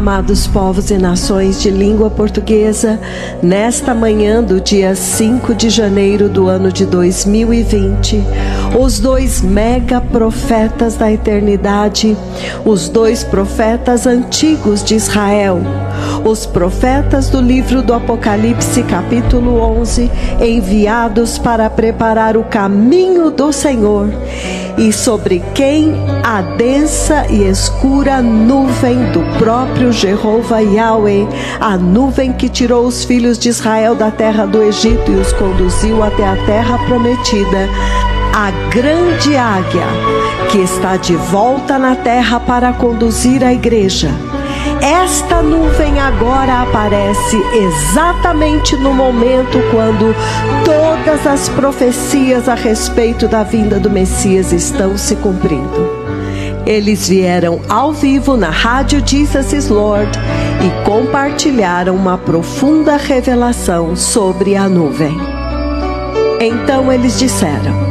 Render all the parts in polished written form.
Amados povos e nações de língua portuguesa, nesta manhã do dia 5 de janeiro do ano de 2020, os dois mega profetas da eternidade, os dois profetas antigos de Israel, os profetas do livro do Apocalipse capítulo 11, enviados para preparar o caminho do Senhor, e sobre quem a densa e escura nuvem do próprio Jeová Yahweh, a nuvem que tirou os filhos de Israel da terra do Egito e os conduziu até a terra prometida, a grande águia que está de volta na terra para conduzir a igreja. Esta nuvem agora aparece exatamente no momento quando todas as profecias a respeito da vinda do Messias estão se cumprindo. Eles vieram ao vivo na rádio Jesus is Lord e compartilharam uma profunda revelação sobre a nuvem. Então eles disseram: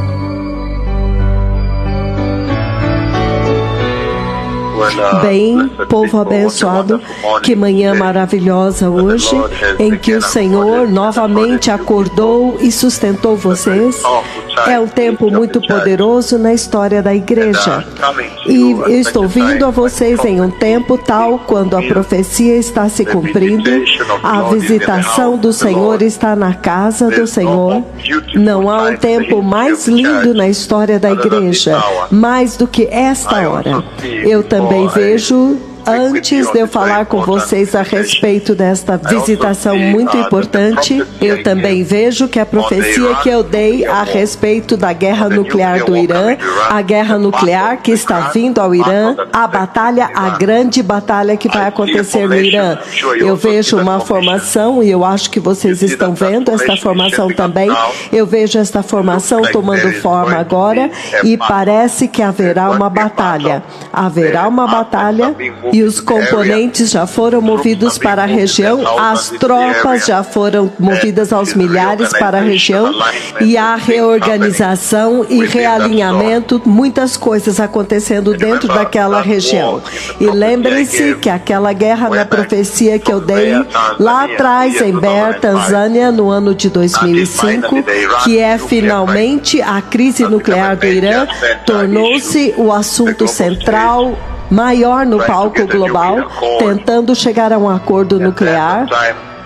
bem, povo abençoado, que manhã maravilhosa hoje, em que o Senhor novamente acordou e sustentou vocês. É um tempo muito poderoso na história da igreja. E eu estou vindo a vocês em um tempo tal, quando a profecia está se cumprindo, a visitação do Senhor está na casa do Senhor. Não há um tempo mais lindo na história da igreja, mais do que esta hora. Eu também vejo, antes de eu falar com vocês a respeito desta visitação muito importante, eu também vejo que a profecia que eu dei a respeito da guerra nuclear do Irã, a guerra nuclear que está vindo ao Irã, a batalha, a grande batalha que vai acontecer no Irã. Eu vejo uma formação, e eu acho que vocês estão vendo esta formação também. Eu vejo esta formação tomando forma agora e parece que haverá uma batalha. Haverá uma batalha. E os componentes já foram movidos para a região, as tropas já foram movidas aos milhares para a região, e há reorganização e realinhamento, muitas coisas acontecendo dentro daquela região. E lembrem-se que aquela guerra na profecia que eu dei lá atrás em Beer, Tanzânia, no ano de 2005, que é finalmente a crise nuclear do Irã, tornou-se o assunto central, maior no palco global, tentando chegar a um acordo nuclear,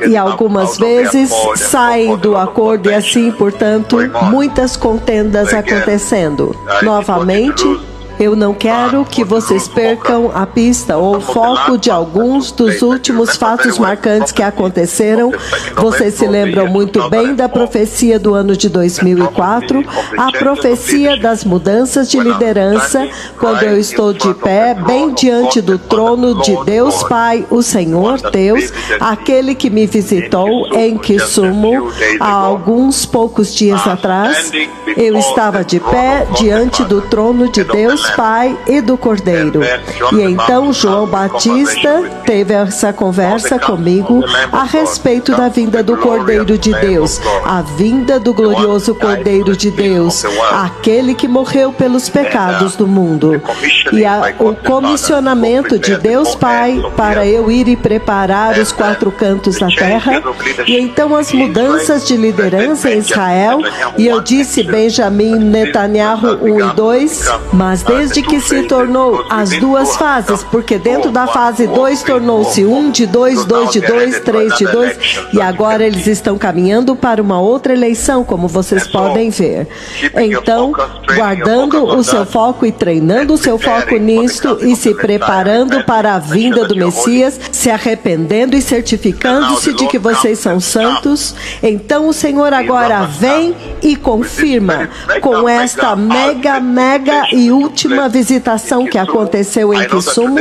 e algumas vezes saem do acordo, e assim, portanto, muitas contendas acontecendo. Novamente, eu não quero que vocês percam a pista ou o foco de alguns dos últimos fatos marcantes que aconteceram. Vocês se lembram muito bem da profecia do ano de 2004, a profecia das mudanças de liderança, quando eu estou de pé, bem diante do trono de Deus Pai, o Senhor Deus, aquele que me visitou em Kisumu há alguns poucos dias atrás. Eu estava de pé diante do trono de Deus Pai e do Cordeiro. E então João Batista teve essa conversa comigo a respeito da vinda do Cordeiro de Deus, a vinda do glorioso Cordeiro de Deus, aquele que morreu pelos pecados do mundo. E o comissionamento de Deus Pai para eu ir e preparar os quatro cantos da terra. E então as mudanças de liderança em Israel, e eu disse Benjamin Netanyahu 1 e 2, mas desde que se tornou as duas fases, porque dentro da fase 2 tornou-se 1 de 2, 2 de 2, 3 de 2, e agora eles estão caminhando para uma outra eleição, como vocês podem ver. Então, guardando o seu foco e treinando o seu foco nisto e se preparando para a vinda do Messias, se arrependendo e certificando-se de que vocês são santos, então o Senhor agora vem e confirma com esta mega e última visitação que aconteceu em Kisumu.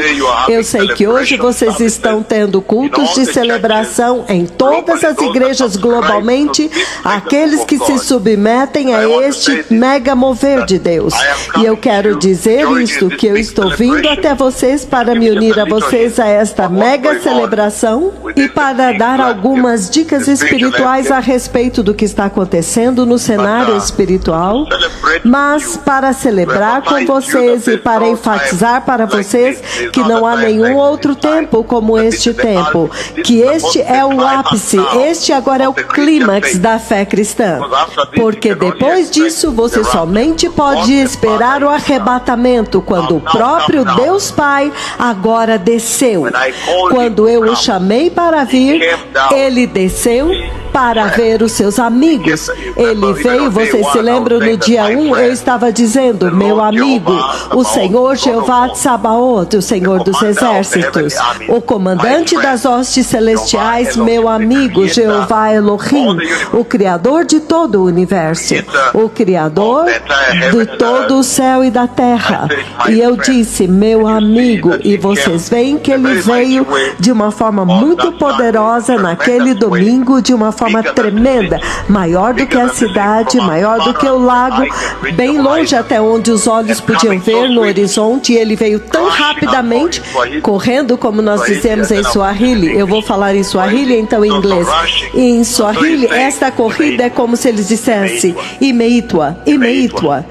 Eu sei que hoje vocês estão tendo cultos de celebração em todas as igrejas globalmente, aqueles que se submetem a este mega mover de Deus. E eu quero dizer isto, que eu estou vindo até vocês para me unir a vocês a esta mega celebração e para dar algumas dicas espirituais a respeito do que está acontecendo no cenário espiritual, mas para celebrar com vocês vocês e para enfatizar para vocês que não há nenhum outro tempo como este tempo, que este é o ápice, este agora é o clímax da fé cristã, porque depois disso você somente pode esperar o arrebatamento, quando o próprio Deus Pai agora desceu. Quando eu o chamei para vir, ele desceu para ver os seus amigos. Ele veio, vocês se lembram, no dia 1, eu estava dizendo, meu amigo, o Senhor Jeová de Sabaoth, o Senhor dos exércitos, o comandante das hostes celestiais, meu amigo, Jeová Elohim, o Criador de todo o universo, o Criador de todo o céu e da terra. E eu disse, meu amigo, e vocês veem que ele veio de uma forma muito poderosa naquele domingo, de uma forma tremenda, maior do que a cidade, maior do que o lago, bem longe até onde os olhos podiam ver no horizonte, e ele veio tão rapidamente, correndo, como nós dizemos em Swahili. Eu vou falar em Swahili, então em inglês. Em Swahili, esta corrida é como se eles dissessem, imeitwa, imeitwa.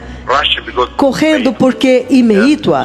Correndo porque imeitwa.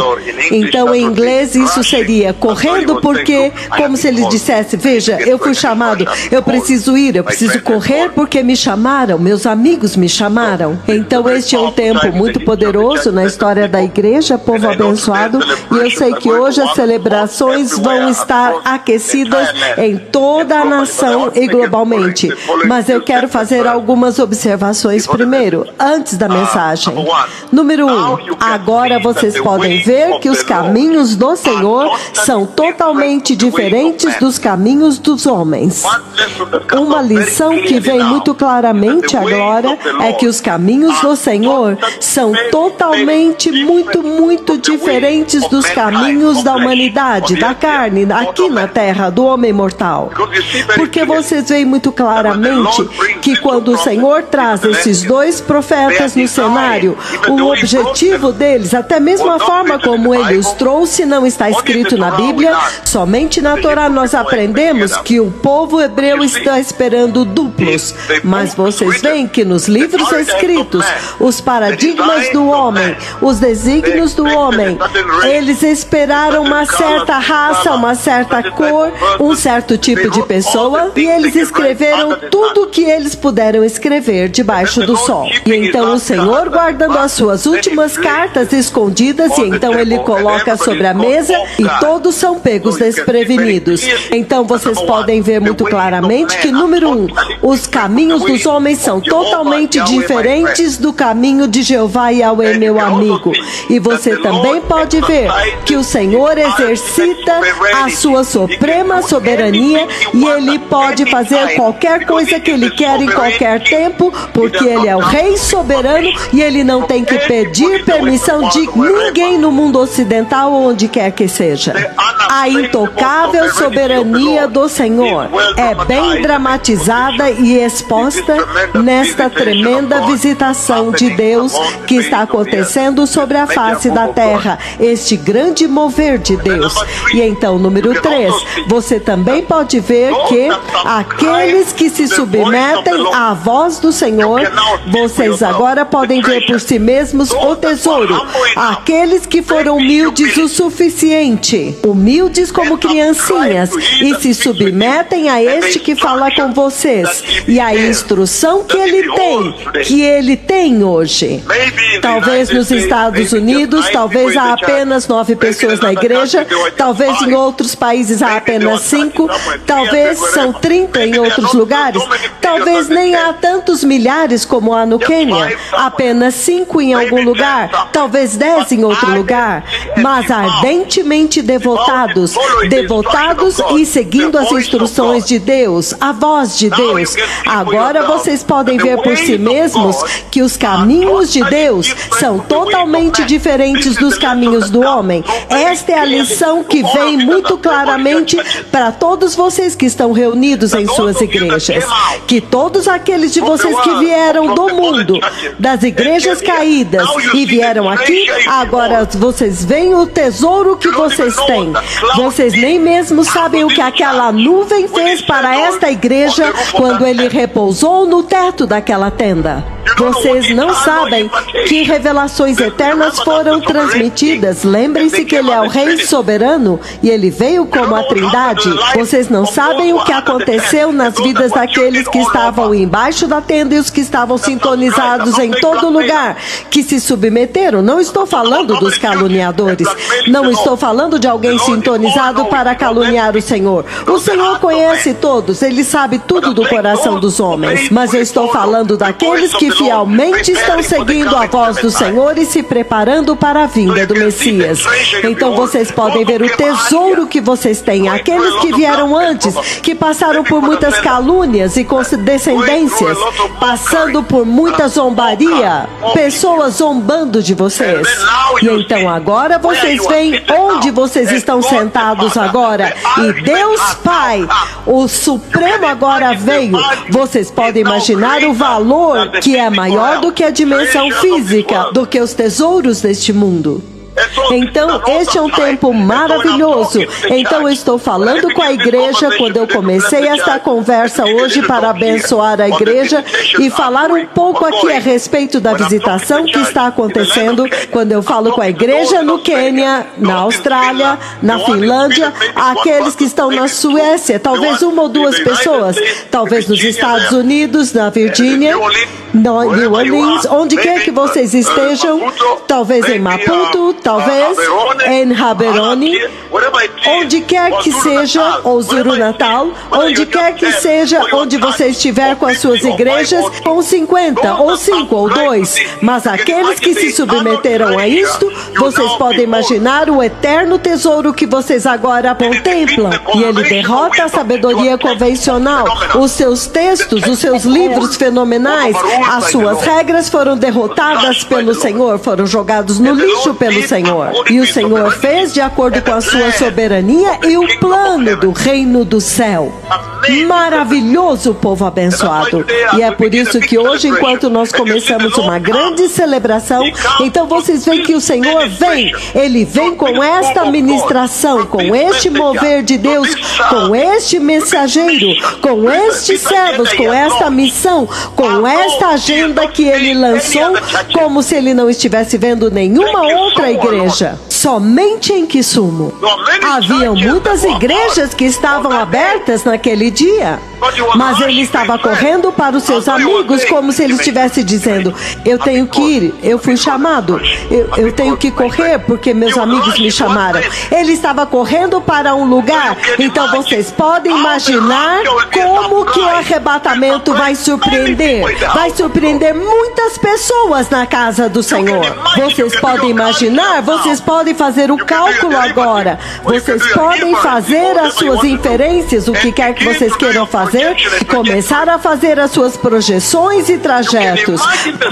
Então em inglês isso seria correndo porque, como se ele dissesse, veja, eu fui chamado, eu preciso ir, eu preciso correr porque me chamaram, meus amigos me chamaram. Então este é um tempo muito poderoso na história da igreja, povo abençoado, e eu sei que hoje as celebrações vão estar aquecidas em toda a nação e globalmente, mas eu quero fazer algumas observações primeiro, antes da mensagem. Número 1, agora vocês podem ver que os caminhos do Senhor são totalmente diferentes dos caminhos dos homens. Uma lição que vem muito claramente agora é que os caminhos do Senhor são totalmente muito diferentes dos caminhos da humanidade, da carne, aqui na terra, do homem mortal. Porque vocês veem muito claramente que quando o Senhor traz esses dois profetas no cenário, o objetivo deles, até mesmo a forma como ele os trouxe, não está escrito na Bíblia. Somente na Torá nós aprendemos que o povo hebreu está esperando duplos. Mas vocês veem que nos livros escritos, os paradigmas do homem, os desígnios do homem, eles esperaram uma certa raça, uma certa cor, um certo tipo de pessoa, e eles escreveram tudo o que eles puderam escrever debaixo do sol. E então o Senhor, guardando as suas últimas cartas escondidas, e então ele coloca sobre a mesa e todos são pegos desprevenidos. Então vocês podem ver muito claramente que, número 1, os caminhos dos homens são totalmente diferentes do caminho de Jeová Yahweh, meu amigo. E você também pode ver que o Senhor exercita a sua suprema soberania e ele pode fazer qualquer coisa que ele quer em qualquer tempo, porque ele é o rei soberano e ele não tem que pedir permissão de ninguém no mundo ocidental ou onde quer que seja. A intocável soberania do Senhor é bem dramatizada e exposta nesta tremenda visitação de Deus que está acontecendo sobre a face da terra, este grande mover de Deus. E então, número 3, você também pode ver que aqueles que se submetem à voz do Senhor, vocês agora podem ver por si mesmos o tesouro. Aqueles que foram humildes o suficiente, humildes como criancinhas, e se submetem a este que fala com vocês, e a instrução que ele tem hoje. Talvez nos Estados Unidos, talvez há apenas 9 pessoas na igreja, talvez em outros países há apenas 5, talvez são 30 em outros lugares, talvez nem há tantos milhares como há no Quênia, apenas 5 em algum lugar, talvez 10 em outro lugar, mas ardentemente devotados e seguindo as instruções de Deus, a voz de Deus. Agora vocês podem ver por si mesmos que os caminhos de Deus são totalmente diferentes dos caminhos do homem. Esta é a lição que vem muito claramente para todos vocês que estão reunidos em suas igrejas. Que todos aqueles de vocês que vieram do mundo, das igrejas caídas e vieram aqui, agora vocês veem o tesouro que vocês têm. Vocês nem mesmo sabem o que aquela nuvem fez para esta igreja quando ele repousou no teto daquela tenda. Vocês não sabem que revelações eternas foram transmitidas. Lembrem-se que Ele é o Rei soberano e Ele veio como a Trindade. Vocês não sabem o que aconteceu nas vidas daqueles que estavam embaixo da tenda e os que estavam sintonizados em todo lugar, que se submeteram. Não estou falando dos caluniadores. Não estou falando de alguém sintonizado para caluniar o Senhor. O Senhor conhece todos. Ele sabe tudo do coração dos homens. Mas eu estou falando daqueles que fielmente estão seguindo a voz do Senhor e se preparando para a vinda do Messias. Então vocês podem ver o tesouro que vocês têm. Aqueles que vieram antes, que passaram por muitas calúnias e condescendências, passando por muita zombaria, pessoas zombando de vocês. E então agora vocês veem onde vocês estão sentados agora. E Deus Pai, o Supremo agora veio. Vocês podem imaginar o valor que é maior do que a dimensão física, do que os tesouros deste mundo. Então, este é um tempo maravilhoso. Então, eu estou falando com a igreja quando eu comecei esta conversa hoje para abençoar a igreja e falar um pouco aqui a respeito da visitação que está acontecendo quando eu falo com a igreja no Quênia, na Austrália, na Finlândia, aqueles que estão na Suécia, talvez uma ou duas pessoas, talvez nos Estados Unidos, na Virgínia, no New Orleans, onde quer que vocês estejam, talvez em Maputo, talvez em Gaborone, onde quer que seja, ou Zulu Natal, onde quer que seja, onde você estiver com as suas igrejas, com 50, ou 5, ou 2, mas aqueles que se submeteram a isto, vocês podem imaginar o eterno tesouro que vocês agora contemplam, e ele derrota a sabedoria convencional, os seus textos, os seus livros fenomenais, as suas regras foram derrotadas pelo Senhor, foram jogados no lixo pelo Senhor. E o Senhor fez de acordo com a sua soberania e o plano do reino do céu. Maravilhoso, povo abençoado. E é por isso que hoje, enquanto nós começamos uma grande celebração, então vocês veem que o Senhor vem. Ele vem com esta ministração, com este mover de Deus, com este mensageiro, com estes servos, com esta missão, com esta agenda que ele lançou, como se ele não estivesse vendo nenhuma outra igreja. Somente em Kisumu. Haviam muitas igrejas que estavam abertas naquele dia, mas ele estava correndo para os seus amigos como se ele estivesse dizendo: eu tenho que ir, eu fui chamado, eu tenho que correr porque meus amigos me chamaram. Ele estava correndo para um lugar. Então vocês podem imaginar como que o arrebatamento vai surpreender muitas pessoas na casa do Senhor. Vocês podem imaginar, vocês podem fazer o cálculo agora, vocês podem fazer as suas inferências, o que quer que vocês queiram fazer, e começar a fazer as suas projeções e trajetos.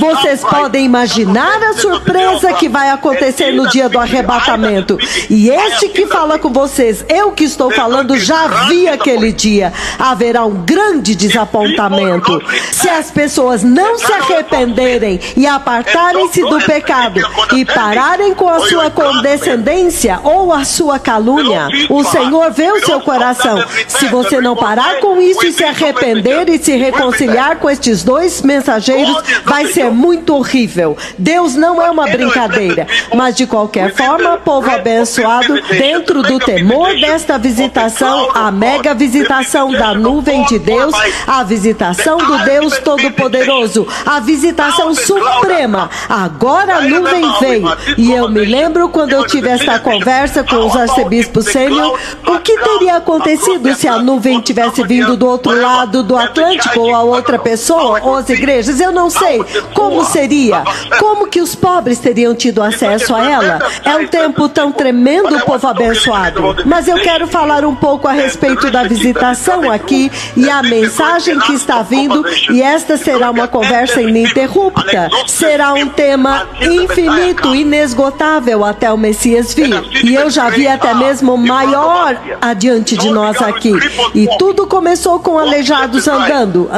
Vocês podem imaginar a surpresa que vai acontecer no dia do arrebatamento. E este que fala com vocês, eu que estou falando, já vi aquele dia. Haverá um grande desapontamento. Se as pessoas não se arrependerem e apartarem-se do pecado e pararem com a sua condescendência ou a sua calúnia, o Senhor vê o seu coração. Se você não parar com isso e se arrepender e se reconciliar com estes dois mensageiros, vai ser muito horrível. Deus não é uma brincadeira. Mas de qualquer forma, povo abençoado, dentro do temor desta visitação, a mega visitação da nuvem de Deus, a visitação do Deus Todo-Poderoso, a visitação suprema, agora a nuvem veio. E eu me lembro quando eu tive esta conversa com os arcebispos sênior, o que teria acontecido se a nuvem tivesse vindo do outro lado do Atlântico, ou a outra pessoa, ou as igrejas? Eu não sei como seria, como que os pobres teriam tido acesso a ela. É um tempo tão tremendo, povo abençoado. Mas eu quero falar um pouco a respeito da visitação aqui e a mensagem que está vindo, e esta será uma conversa ininterrupta, será um tema infinito, inesgotável até o Messias vir. E eu já vi até mesmo maior adiante de nós aqui. E tudo começou com aleijados andando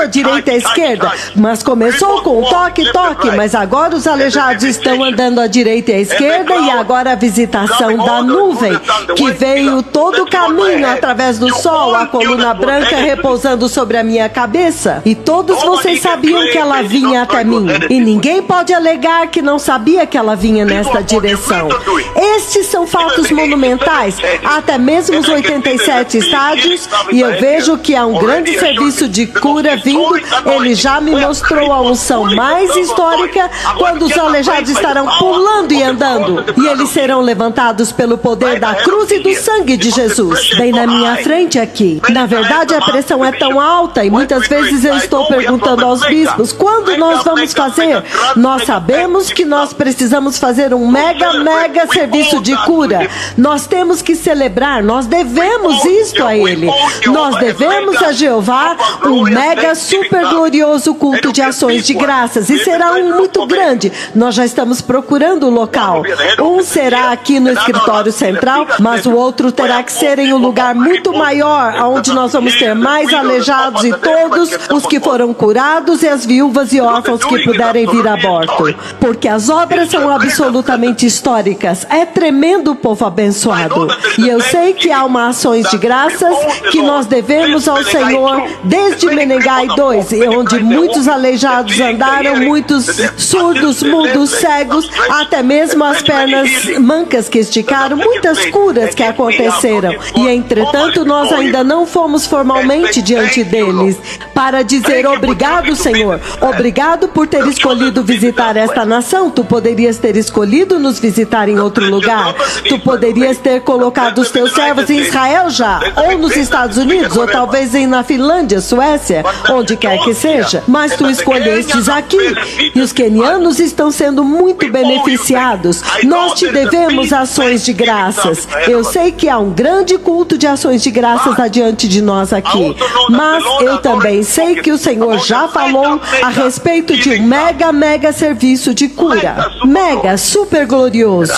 à direita e à esquerda, mas começou com toque, mas agora os aleijados estão andando à direita e à esquerda, e agora a visitação da nuvem, que veio todo o caminho através do sol, a coluna branca repousando sobre a minha cabeça, e todos vocês sabiam que ela vinha até mim, e ninguém pode alegar que não sabia que ela vinha nesta direção. Estes são fatos monumentais, até mesmo os 87 estádios, e eu vejo que há um grande serviço de cura vindo. Ele já me mostrou a unção mais histórica, quando os aleijados estarão pulando e andando, e eles serão levantados pelo poder da cruz e do sangue de Jesus, bem na minha frente aqui. Na verdade, a pressão é tão alta, e muitas vezes eu estou perguntando aos bispos, quando nós vamos fazer? Nós sabemos que nós precisamos fazer um mega serviço de cura. Nós temos que celebrar, nós devemos isto a Ele. Nós devemos a Jeová um mega super glorioso culto de ações de graças, e será um muito grande. Nós já estamos procurando o local. Um será aqui no escritório central, mas o outro terá que ser em um lugar muito maior, onde nós vamos ter mais aleijados e todos os que foram curados e as viúvas e órfãos que puderem vir a bordo. Porque as obras são absolutamente históricas. É tremendo, povo abençoado. E eu sei que há uma ações de graças que nós devemos ao Senhor desde Menengai 2, onde muitos aleijados andaram, muitos surdos, mudos, cegos, até mesmo as pernas mancas que esticaram, muitas curas que aconteceram. E entretanto nós ainda não fomos formalmente diante deles para dizer obrigado, Senhor, obrigado por ter escolhido visitar esta nação. Tu poderias ter escolhido nos visitar em outro lugar, tu poderias ter colocado os teus servos em Israel já, ou nos Estados Unidos, ou talvez na Finlândia, Suécia, onde quer que seja, mas tu escolhestes aqui, e os quenianos estão sendo muito beneficiados. Nós te devemos ações de graças. Eu sei que há um grande culto de ações de graças adiante de nós aqui, mas eu também sei que o Senhor já falou a respeito de um mega serviço de cura, mega, super glorioso,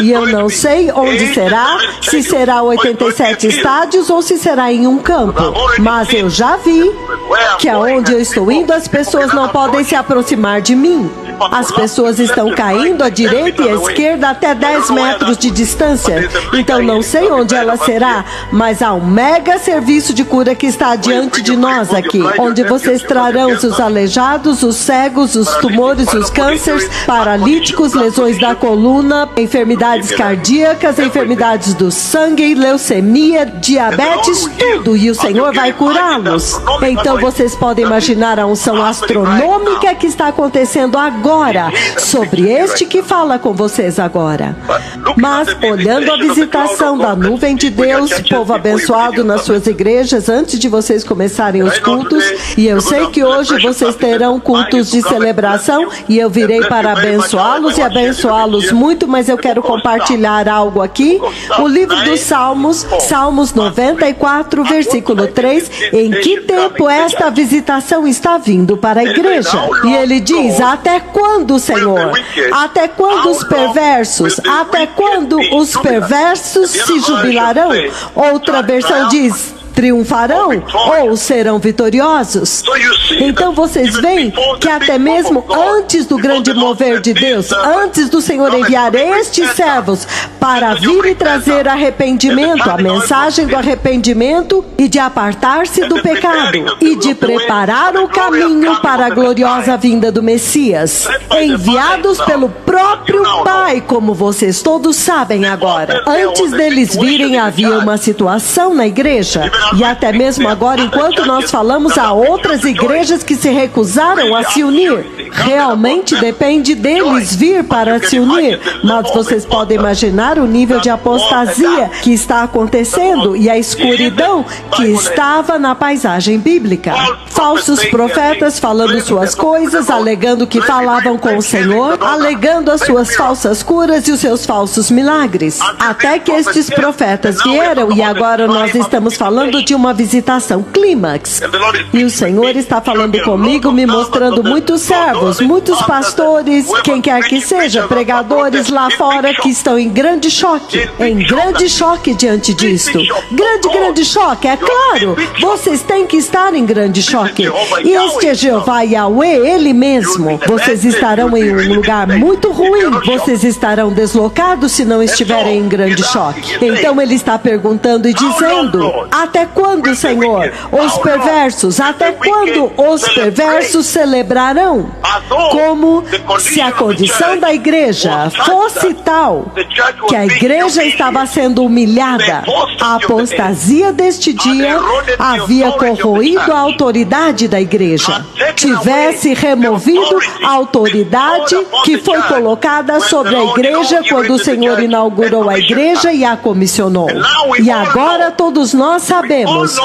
e eu não sei onde será, se será 87 estádios ou se será em um campo, mas eu já vi que aonde eu estou indo as pessoas não podem se aproximar de mim. As pessoas estão caindo à direita e à esquerda até 10 metros de distância. Então não sei onde ela será, mas há um mega serviço de cura que está diante de nós aqui, onde vocês trarão os aleijados, os cegos, os tumores, os cânceres, paralíticos, lesões da coluna, enfermidades cardíacas, enfermidades do sangue, leucemia, diabetes, tudo, e o Senhor vai curá-los. Então vocês podem imaginar a unção astronômica que está acontecendo agora sobre este que fala com vocês agora. Mas olhando a visitação da nuvem de Deus, povo abençoado nas suas igrejas, antes de vocês começarem os cultos, e eu sei que hoje vocês terão cultos de celebração, e eu virei para abençoá-los e abençoá-los muito, mas eu quero compartilhar algo aqui. O livro dos Salmos, Salmos 94, versículo 3, em que tempo esta visitação está vindo para a igreja? E ele diz, até quando, Senhor? Até quando os perversos? Até quando os perversos se jubilarão? Outra versão diz, triunfarão ou serão vitoriosos? Então vocês veem que até mesmo antes do grande mover de Deus, antes do Senhor enviar estes servos para vir e trazer arrependimento, a mensagem do arrependimento e de apartar-se do pecado e de preparar o caminho para a gloriosa vinda do Messias, enviados pelo próprio Pai, como vocês todos sabem agora. Antes deles virem havia uma situação na igreja, e até mesmo agora, enquanto nós falamos, há outras igrejas que se recusaram a se unir. Realmente depende deles vir para se unir, mas vocês podem imaginar o nível de apostasia que está acontecendo e a escuridão que estava na paisagem bíblica. Falsos profetas falando suas coisas, alegando que falavam com o Senhor, alegando as suas falsas curas e os seus falsos milagres. Até que estes profetas vieram, e agora nós estamos falando de uma visitação clímax. E o Senhor está falando comigo, me mostrando muitos servos, muitos pastores, quem quer que seja, pregadores lá fora que estão em grande grande choque, diante disto. Grande choque, é claro. Vocês têm que estar em grande choque. E este é Jeová Yahweh, Ele mesmo. Vocês estarão em um lugar muito ruim. Vocês estarão deslocados se não estiverem em grande choque. Então Ele está perguntando e dizendo: até quando, Senhor, os perversos, até quando os perversos celebrarão? Como se a condição da igreja fosse tal que a igreja estava sendo humilhada. A apostasia deste dia havia corroído a autoridade da igreja. Tivesse removido a autoridade que foi colocada sobre a igreja quando o Senhor inaugurou a igreja e a comissionou. E agora todos nós sabemos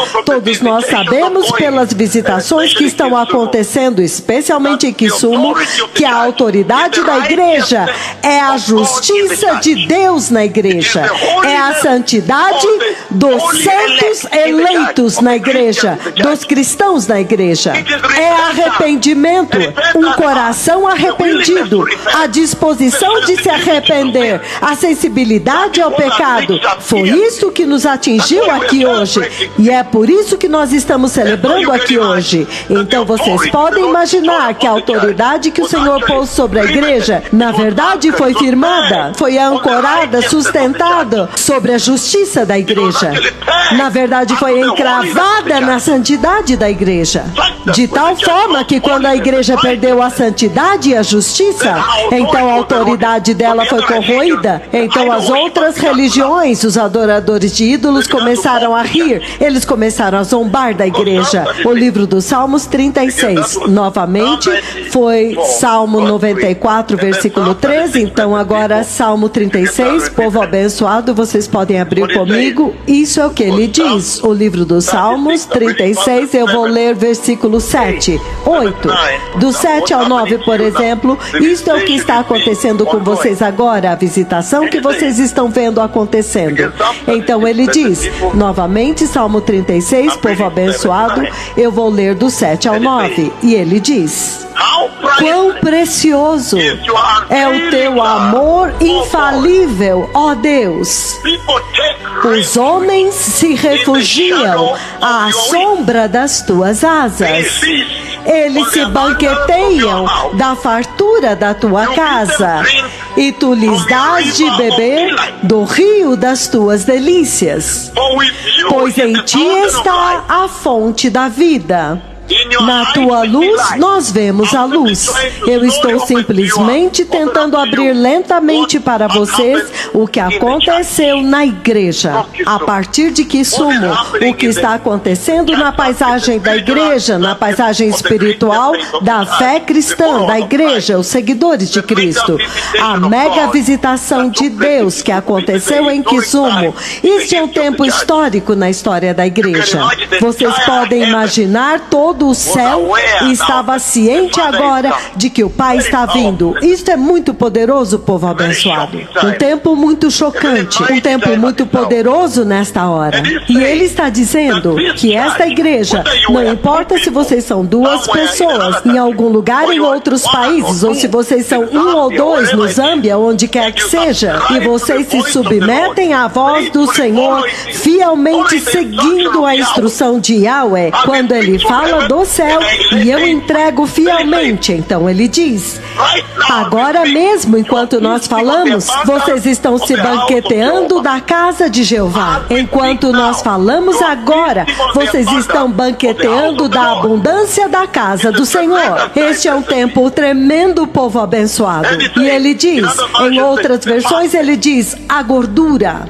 pelas visitações que estão acontecendo, especialmente em Kisumu, que a autoridade da igreja é a justiça de Deus na igreja, é a santidade dos santos eleitos na igreja, dos cristãos na igreja, é arrependimento, um coração arrependido, a disposição de se arrepender, a sensibilidade ao pecado. Foi isso que nos atingiu aqui hoje e é por isso que nós estamos celebrando aqui hoje. Então vocês podem imaginar que a autoridade que o Senhor pôs sobre a igreja, na verdade foi firmada, foi ancorada, sustentada sobre a justiça da igreja. Na verdade foi encravada na santidade da igreja. De tal forma que quando a igreja perdeu a santidade e a justiça, então a autoridade dela foi corroída. Então as outras religiões, os adoradores de ídolos começaram a rir, eles começaram a zombar da igreja. O livro dos Salmos 36, novamente foi Salmo 94, versículo 13, então agora Salmo 36, povo abençoado, vocês podem abrir comigo, isso é o que ele diz, o livro dos Salmos 36, eu vou ler versículo 7, 8, do 7 ao 9, por exemplo, isto é o que está acontecendo com vocês agora, a visitação que vocês estão vendo acontecendo. Então ele diz, novamente, Salmo 36, povo abençoado, eu vou ler do 7 ao 9, e ele diz: quão precioso é o teu amor infalível, ó Deus! Os homens se refugiam à sombra das tuas asas. Eles se banqueteiam da fartura da tua casa, e tu lhes dás de beber do rio das tuas delícias. Pois em ti está a fonte da vida. Na tua luz, nós vemos a luz. Eu estou simplesmente tentando abrir lentamente para vocês o que aconteceu na igreja. A partir de Kisumu, o que está acontecendo na paisagem da igreja, na paisagem espiritual da fé cristã, da igreja, os seguidores de Cristo. A mega visitação de Deus que aconteceu em Kisumu. Este é um tempo histórico na história da igreja. Vocês podem imaginar todo o céu estava ciente agora de que o Pai está vindo. Isto é muito poderoso, povo abençoado. Um tempo muito chocante, um tempo muito poderoso nesta hora. E Ele está dizendo que esta igreja, não importa se vocês são duas pessoas em algum lugar em outros países, ou se vocês são um ou dois no Zâmbia, onde quer que seja, e vocês se submetem à voz do Senhor, fielmente seguindo a instrução de Yahweh, quando Ele fala do céu, e eu entrego fielmente. Então ele diz: agora mesmo, enquanto nós falamos, vocês estão se banqueteando da casa de Jeová. Enquanto nós falamos agora, vocês estão banqueteando da abundância da casa do Senhor. Este é um tempo tremendo, povo abençoado. E ele diz, em outras versões, ele diz: a gordura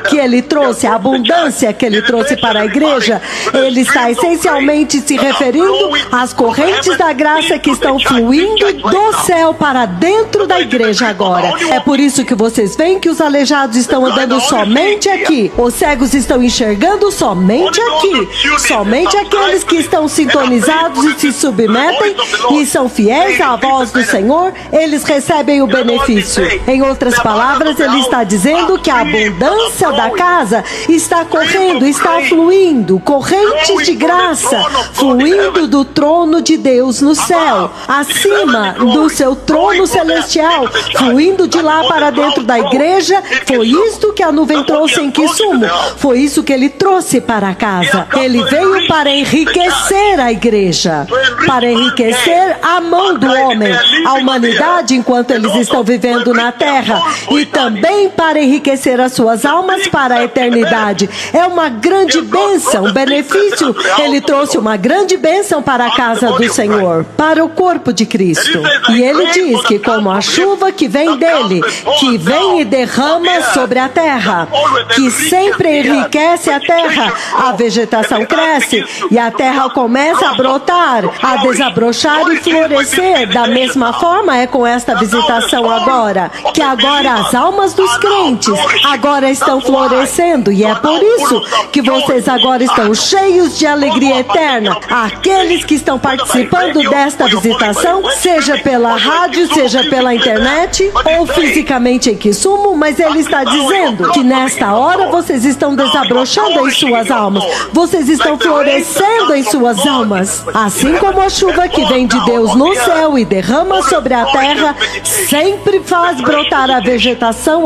que ele trouxe, a abundância que ele trouxe para a igreja, ele está essencialmente se referindo às correntes da graça que estão fluindo do céu para dentro da igreja agora. É por isso que vocês veem que os aleijados estão andando somente aqui, os cegos estão enxergando somente aqui. Somente aqueles que estão sintonizados e se submetem e são fiéis à voz do Senhor, eles recebem o benefício. Em outras palavras, ele está dizendo que a abundância da casa está correndo, está fluindo, correntes de graça graça, fluindo do trono de Deus no céu, acima do seu trono celestial, fluindo de lá para dentro da igreja. Foi isto que a nuvem trouxe em Kisumu. Foi isso que ele trouxe para casa. Ele veio para enriquecer a igreja, para enriquecer a mão do homem, a humanidade enquanto eles estão vivendo na terra, e também para enriquecer as suas almas para a eternidade. É uma grande bênção, benefício. Ele trouxe uma grande bênção para a casa do Senhor, para o corpo de Cristo. E ele diz que como a chuva que vem dele, que vem e derrama sobre a terra, que sempre enriquece a terra, a vegetação cresce e a terra começa a brotar, a desabrochar e florescer. Da mesma forma é com esta visitação agora, que agora as almas dos crentes agora estão florescendo, e é por isso que vocês agora estão cheios de alegria eterna. Aqueles que estão participando desta visitação, seja pela rádio, seja pela internet ou fisicamente em Kisumu, mas ele está dizendo que nesta hora vocês estão desabrochando em suas almas, vocês estão florescendo em suas almas, assim como a chuva que vem de Deus no céu e derrama sobre a terra, sempre faz brotar a vegetação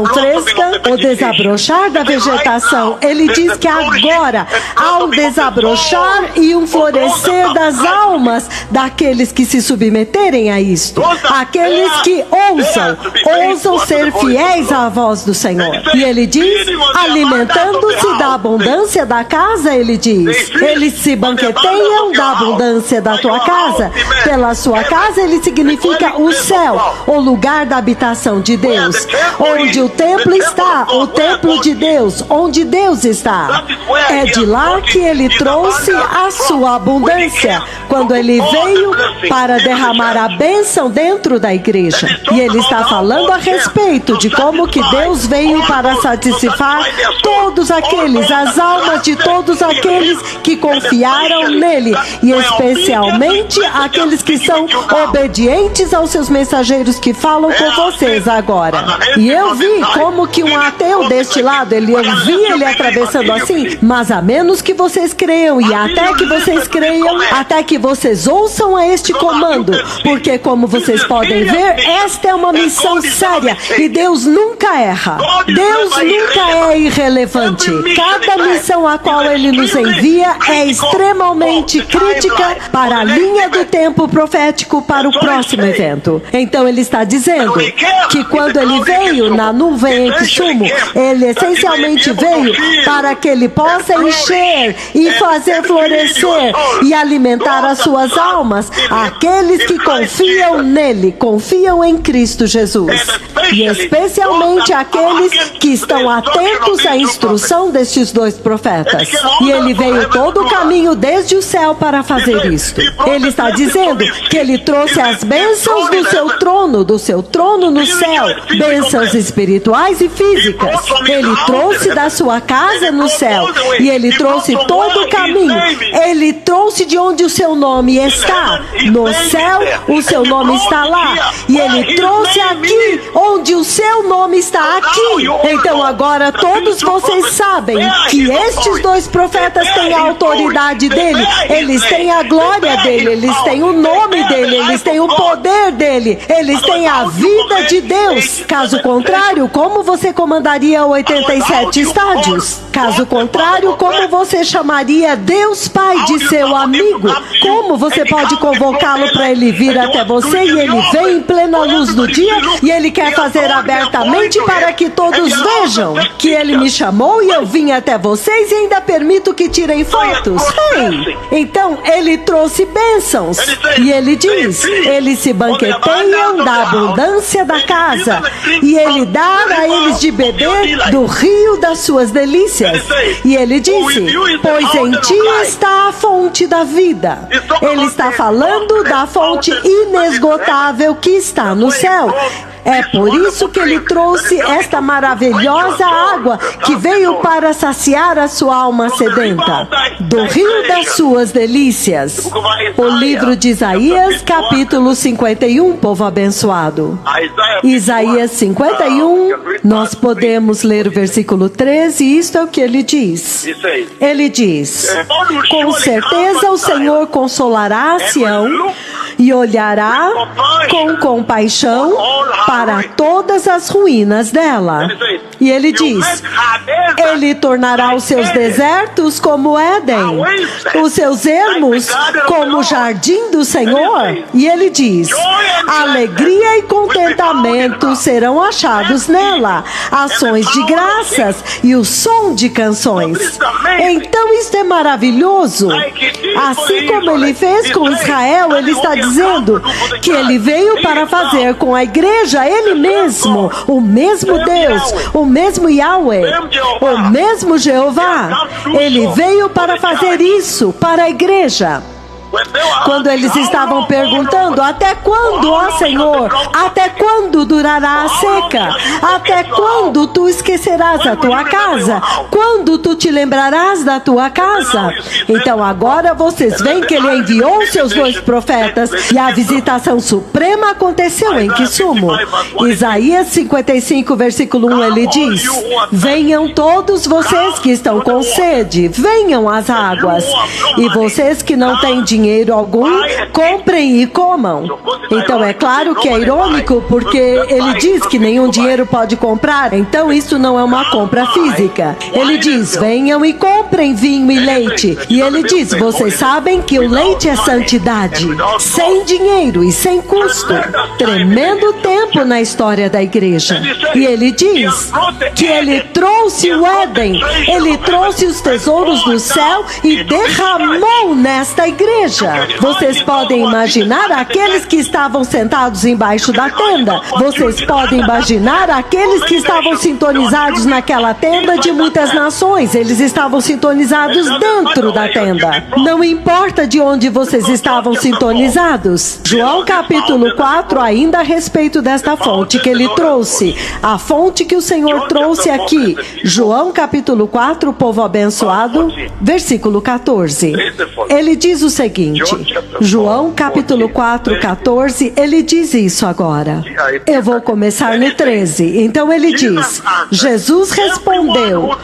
fresca, o desabrochar da vegetação. Ele diz que agora há um desabrochar e um florescer das almas daqueles que se submeterem a isto, aqueles que ousam ser fiéis à voz do Senhor. E ele diz, alimentando-se da abundância da casa, ele diz, eles se banqueteiam da abundância da tua casa. Pela sua casa, ele significa o céu, o lugar da habitação de Deus, onde o templo está, o templo de Deus, onde Deus está. É de lá que ele trouxe a sua abundância, quando ele veio para derramar a bênção dentro da igreja. E ele está falando a respeito de como que Deus veio para satisfazer todos aqueles, as almas de todos aqueles que confiaram nele, e especialmente aqueles que são obedientes aos seus mensageiros que falam com vocês agora. E eu vi como que um ateu deste lado, eu vi ele atravessando assim, mas a menos que vocês creiam, e até que vocês creiam, até que vocês ouçam a este comando, porque como vocês podem ver, esta é uma missão séria, e Deus nunca erra. Deus nunca é irrelevante. Cada missão a qual ele nos envia é extremamente crítica para a linha do tempo profético para o próximo evento. Então ele está dizendo que quando ele veio na nuvem em Kisumu, ele essencialmente veio para que ele possa encher e fazer florescer e alimentar as suas almas, aqueles que confiam nele, confiam em Cristo Jesus, e especialmente aqueles que estão atentos à instrução destes dois profetas. E ele veio todo o caminho desde o céu para fazer isto. Ele está dizendo que ele trouxe as bênçãos do seu trono no céu, bênçãos espirituais e físicas. Ele trouxe da sua casa no céu, e ele trouxe todo o caminho. Ele trouxe de onde o seu nome está. No céu, o seu nome está lá. E ele trouxe aqui, onde o seu nome está aqui. Então agora todos vocês sabem que estes dois profetas têm a autoridade dele, eles têm a glória dele, eles têm o nome dele, eles têm o poder dele, eles têm a vida de Deus. Caso contrário, como você comandaria 87 estádios? Caso contrário, como você chamaria Deus Pai de seu amigo? Como você pode convocá-lo para ele vir até você, e ele vem em plena luz do dia, e ele quer fazer abertamente para que todos vejam que ele me chamou e eu vim até vocês e ainda permito que tirem fotos? Então ele trouxe bênçãos, e ele diz, eles se banqueteiam da abundância da casa, e ele dá a eles de beber do rio das suas delícias. E ele disse, pois em ti está a fonte da vida. Ele está falando da fonte inesgotável que está no céu. É por isso que ele trouxe esta maravilhosa água que veio para saciar a sua alma sedenta, do rio das suas delícias. O livro de Isaías, capítulo 51, povo abençoado. Isaías 51, nós podemos ler o versículo 13, e isto é o que ele diz. Ele diz: com certeza o Senhor consolará a Sião e olhará com compaixão para todas as ruínas dela. E ele diz: ele tornará os seus desertos como Éden, os seus ermos como o jardim do Senhor. E ele diz: alegria e contentamento serão achados nela, ações de graças e o som de canções. Então isto é maravilhoso. Assim como ele fez com Israel, ele está dizendo que ele veio para fazer com a igreja ele mesmo, o mesmo Deus, o mesmo Yahweh, o mesmo Jeová. Ele veio para fazer isso para a igreja. Quando eles estavam perguntando: até quando, ó Senhor? Até quando durará a seca? Até quando tu esquecerás a tua casa? Quando tu te lembrarás da tua casa? Então agora vocês veem que ele enviou seus 2 profetas e a visitação suprema aconteceu em Kisumu. Isaías 55, versículo 1, ele diz: venham todos vocês que estão com sede, venham às águas. E vocês que não têm dinheiro algum, comprem e comam. Então é claro que é irônico, porque ele diz que nenhum dinheiro pode comprar. Então isso não é uma compra física. Ele diz: venham e comprem vinho e leite. E ele diz: vocês sabem que o leite é santidade, sem dinheiro e sem custo. Tremendo tempo na história da igreja. E ele diz que ele trouxe o Éden, ele trouxe os tesouros do céu e derramou nesta igreja. Vocês podem imaginar aqueles que estavam sentados embaixo da tenda. Vocês podem imaginar aqueles que estavam sintonizados naquela tenda de muitas nações. Eles estavam sintonizados dentro da tenda. Não importa de onde vocês estavam sintonizados. João capítulo 4, ainda a respeito desta fonte que ele trouxe. A fonte que o Senhor trouxe aqui. João capítulo 4, povo abençoado, versículo 14. Ele diz o seguinte: João capítulo 4, 14, ele diz isso agora. Eu vou começar no 13. Então ele diz: Jesus respondeu: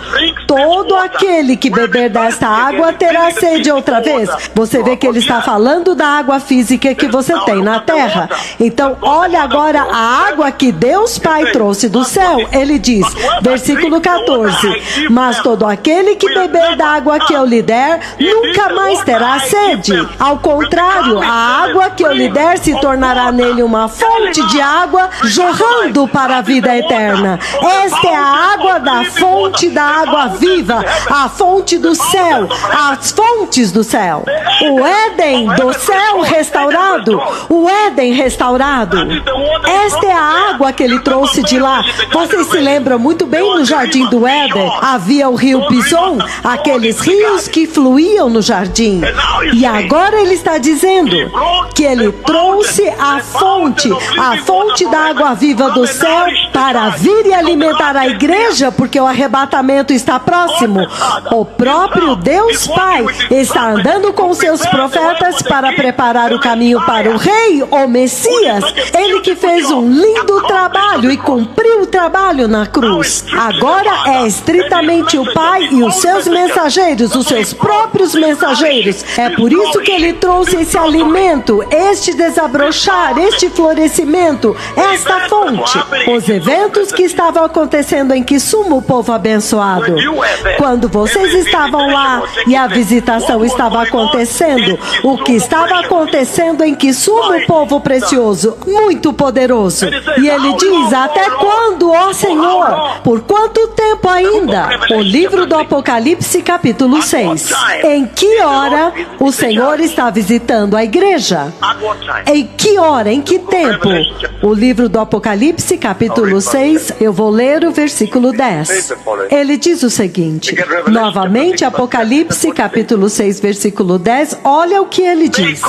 todo aquele que beber desta água terá sede outra vez. Você vê que ele está falando da água física que você tem na terra. Então olha agora a água que Deus Pai trouxe do céu. Ele diz, versículo 14: mas todo aquele que beber da água que eu lhe der nunca mais terá sede. Ao contrário, a água que eu lhe der se tornará nele uma fonte de água jorrando para a vida eterna. Esta é a água da fonte da água viva, a fonte do céu, as fontes do céu. O Éden do céu restaurado, o Éden restaurado. Esta é a água que ele trouxe de lá. Vocês se lembram muito bem no jardim do Éden? Havia o rio Pison, aqueles rios que fluíam no jardim. E agora ele está dizendo que ele trouxe a fonte da água viva do céu para vir e alimentar a igreja, porque o arrebatamento está próximo. O próprio Deus Pai está andando com seus profetas para preparar o caminho para o Rei, o Messias. Ele que fez um lindo trabalho e cumpriu o trabalho na cruz. Agora é estritamente o Pai e os seus mensageiros, os seus próprios mensageiros. É por isso que ele trouxe esse alimento, este desabrochar, este florescimento, esta fonte. Os eventos que estavam acontecendo em Kisumu, povo abençoado. Quando vocês estavam lá e a visitação estava acontecendo, o que estava acontecendo em Kisumu, povo precioso, muito poderoso. E ele diz: até quando, ó Senhor? Por quanto tempo ainda? O livro do Apocalipse, capítulo 6. Em que hora o Senhor Senhor está visitando a igreja. Em que hora, em que tempo? O livro do Apocalipse, capítulo 6, eu vou ler o versículo 10. Ele diz o seguinte, novamente, Apocalipse, capítulo 6, versículo 10, olha o que ele diz.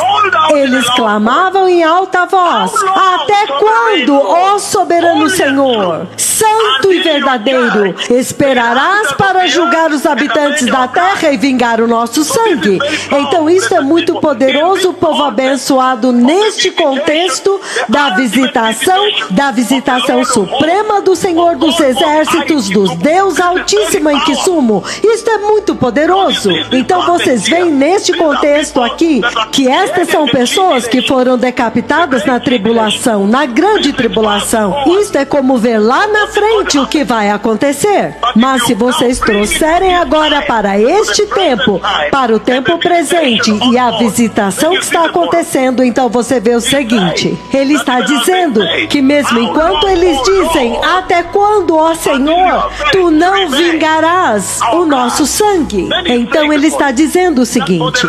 Eles clamavam em alta voz, até quando, ó soberano Senhor, santo e verdadeiro, esperarás para julgar os habitantes da terra e vingar o nosso sangue? Então isso é muito poderoso, povo abençoado, neste contexto da visitação suprema do Senhor dos Exércitos, dos Deus Altíssimo em que sumo. Isto é muito poderoso. Então vocês veem neste contexto aqui que estas são pessoas que foram decapitadas na tribulação, na grande tribulação. Isto é como ver lá na frente o que vai acontecer. Mas se vocês trouxerem agora para este tempo, para o tempo presente e a visitação que está acontecendo, então você vê o seguinte, ele está dizendo que mesmo enquanto eles dizem, até quando, ó Senhor, tu não vingarás o nosso sangue? Então ele está dizendo o seguinte,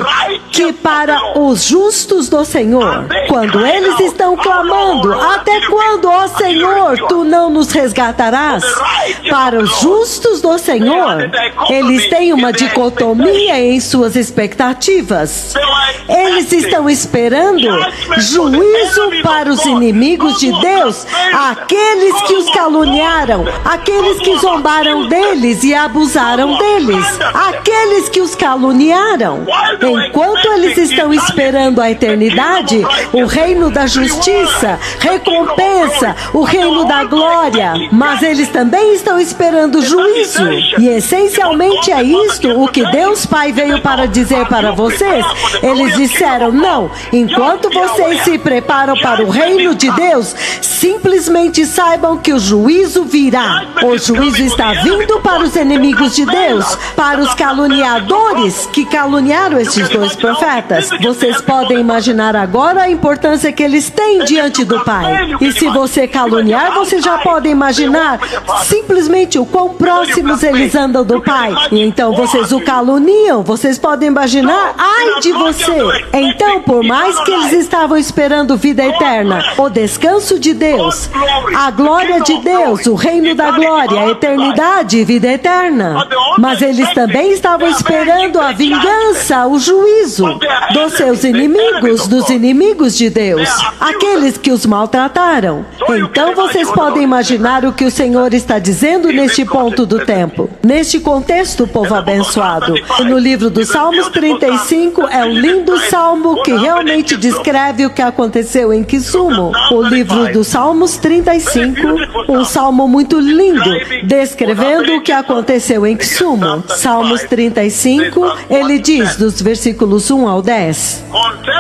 que para os justos do Senhor, quando eles estão clamando, até quando, ó Senhor, tu não nos resgatarás? Para os justos do Senhor, eles têm uma dicotomia em suas expectativas. Eles estão esperando juízo para os inimigos de Deus, aqueles que os caluniaram, aqueles que zombaram deles e abusaram deles, aqueles que os caluniaram. Enquanto eles estão esperando a eternidade, o reino da justiça, recompensa, o reino da glória, mas eles também estão esperando juízo. E essencialmente é isto o que Deus Pai veio para dizer para vocês. Eles disseram, não, enquanto vocês se preparam para o reino de Deus, simplesmente saibam que o juízo virá. O juízo está vindo para os inimigos de Deus, para os caluniadores que caluniaram esses dois profetas. Vocês podem imaginar agora a importância que eles têm diante do Pai. E se você caluniar, você já pode imaginar simplesmente o quão próximos eles andam do Pai. E então vocês o caluniam, vocês podem imaginar, ai de você. Então, por mais que eles estavam esperando vida eterna, o descanso de Deus, a glória de Deus, o reino da glória, a eternidade e vida eterna, mas eles também estavam esperando a vingança, o juízo dos seus inimigos, dos inimigos de Deus, aqueles que os maltrataram. Então vocês podem imaginar o que o Senhor está dizendo neste ponto do tempo. Neste contexto, povo abençoado, no livro dos Salmos 35 é um lindo salmo que realmente descreve o que aconteceu em Kisumu. O livro dos Salmos 35, um salmo muito lindo, descrevendo o que aconteceu em Kisumu. Salmos 35, ele diz, dos versículos 1 ao 10,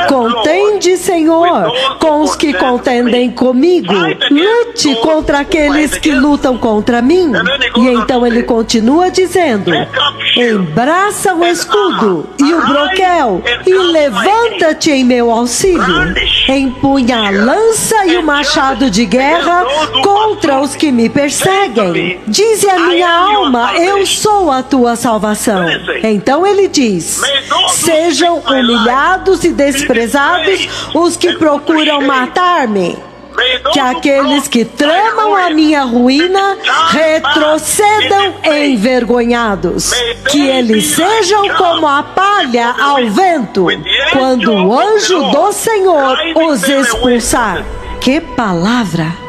contende, Senhor, com os que contendem comigo, lute contra aqueles que lutam contra mim. E então ele continua dizendo, embraça o escudo e o broquel e levanta-te em meu auxílio. Empunha a lança e o machado de guerra contra os que me perseguem. Dize a minha alma, eu sou a tua salvação. Então ele diz, sejam humilhados e desprezados os que procuram matar-me. Que aqueles que tramam a minha ruína retrocedam envergonhados. Que eles sejam como a palha ao vento, quando o anjo do Senhor os expulsar. Que palavra!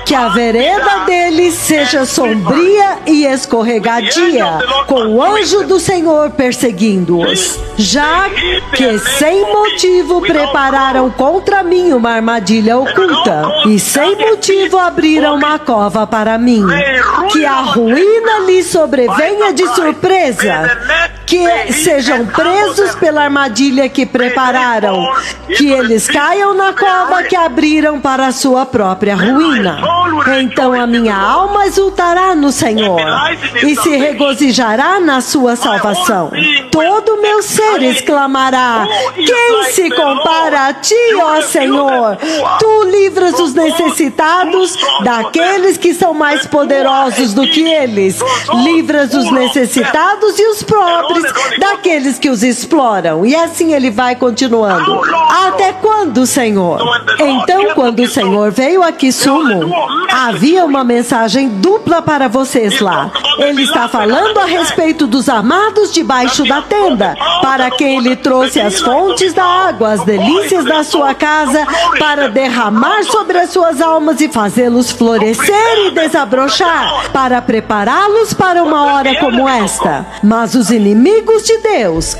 Que a vereda deles seja sombria e escorregadia, com o anjo do Senhor perseguindo-os. Já que sem motivo prepararam contra mim uma armadilha oculta, e sem motivo abriram uma cova para mim. Que a ruína lhes sobrevenha de surpresa, que sejam presos pela armadilha que prepararam, que eles caiam na cova que abriram para a sua própria ruína. Então a minha alma exultará no Senhor e se regozijará na sua salvação. todo o meu ser exclamará: quem se compara a ti, ó Senhor? Tu livras os necessitados daqueles que são mais poderosos do que eles. Livras os necessitados e os pobres daqueles que os exploram. E assim ele vai continuando. Até quando, Senhor? Então, quando o Senhor veio a Kisumu, havia uma mensagem dupla para vocês lá. Ele está falando a respeito dos amados debaixo da tenda, para quem ele trouxe as fontes da água, as delícias da sua casa, para derramar sobre as suas almas e fazê-los florescer e desabrochar, para prepará-los para uma hora como esta. Mas os inimigos de Deus,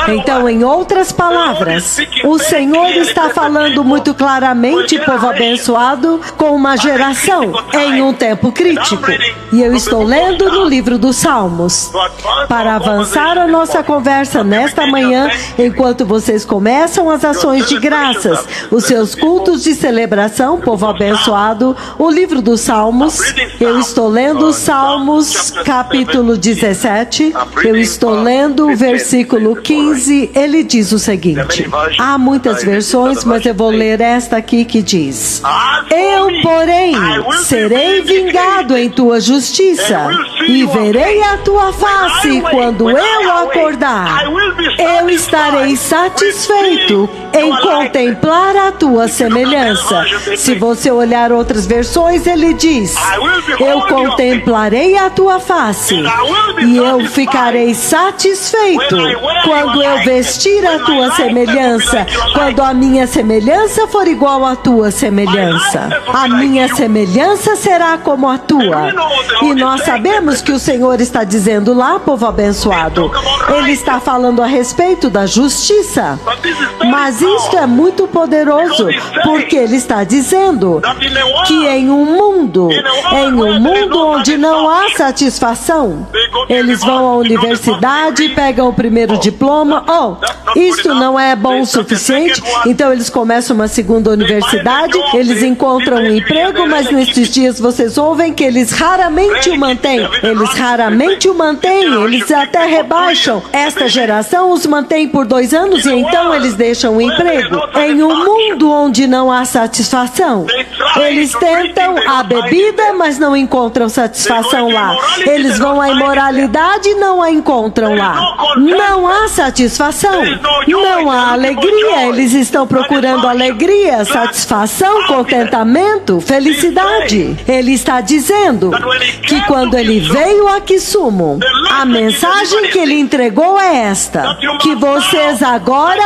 então, em outras palavras, o Senhor está falando muito claramente, povo abençoado, com uma geração em um tempo crítico. E eu estou lendo no livro dos Salmos. Para avançar a nossa conversa nesta manhã, enquanto vocês começam as ações de graças, os seus cultos de celebração, povo abençoado, o livro dos Salmos, eu estou lendo Salmos capítulo 17, eu estou lendo o versículo 15, ele diz o seguinte, há muitas versões, mas eu vou ler esta aqui que diz: eu, porém, serei vingado em tua justiça, e verei a tua face quando eu acordar. Eu estarei satisfeito em contemplar a tua semelhança. Se você olhar outras versões, ele diz: eu contemplarei a tua face, e eu ficarei satisfeito quando eu vestir a tua semelhança, quando a minha semelhança for igual à tua semelhança. A minha semelhança será como a tua. E nós sabemos que o Senhor está dizendo lá, povo abençoado, ele está falando a respeito da justiça. Mas isto é muito poderoso, porque ele está dizendo que em um mundo onde não há satisfação, eles vão à universidade, pegam o primeiro diploma, isto não é bom o suficiente, então eles começam uma segunda universidade, eles encontram um emprego, mas nesses dias vocês ouvem que eles raramente o mantêm, eles até rebaixam. Esta geração os mantém por 2 anos e então eles deixam o emprego. Em um mundo onde não há satisfação, eles tentam a bebida, mas não encontram satisfação lá. Eles vão à imoralidade e não a encontram lá. Não há satisfação, não há alegria. Eles estão procurando alegria, satisfação, contentamento, felicidade. Ele está dizendo que quando ele veio a Kisumu, a mensagem que ele entregou é esta: que vocês agora,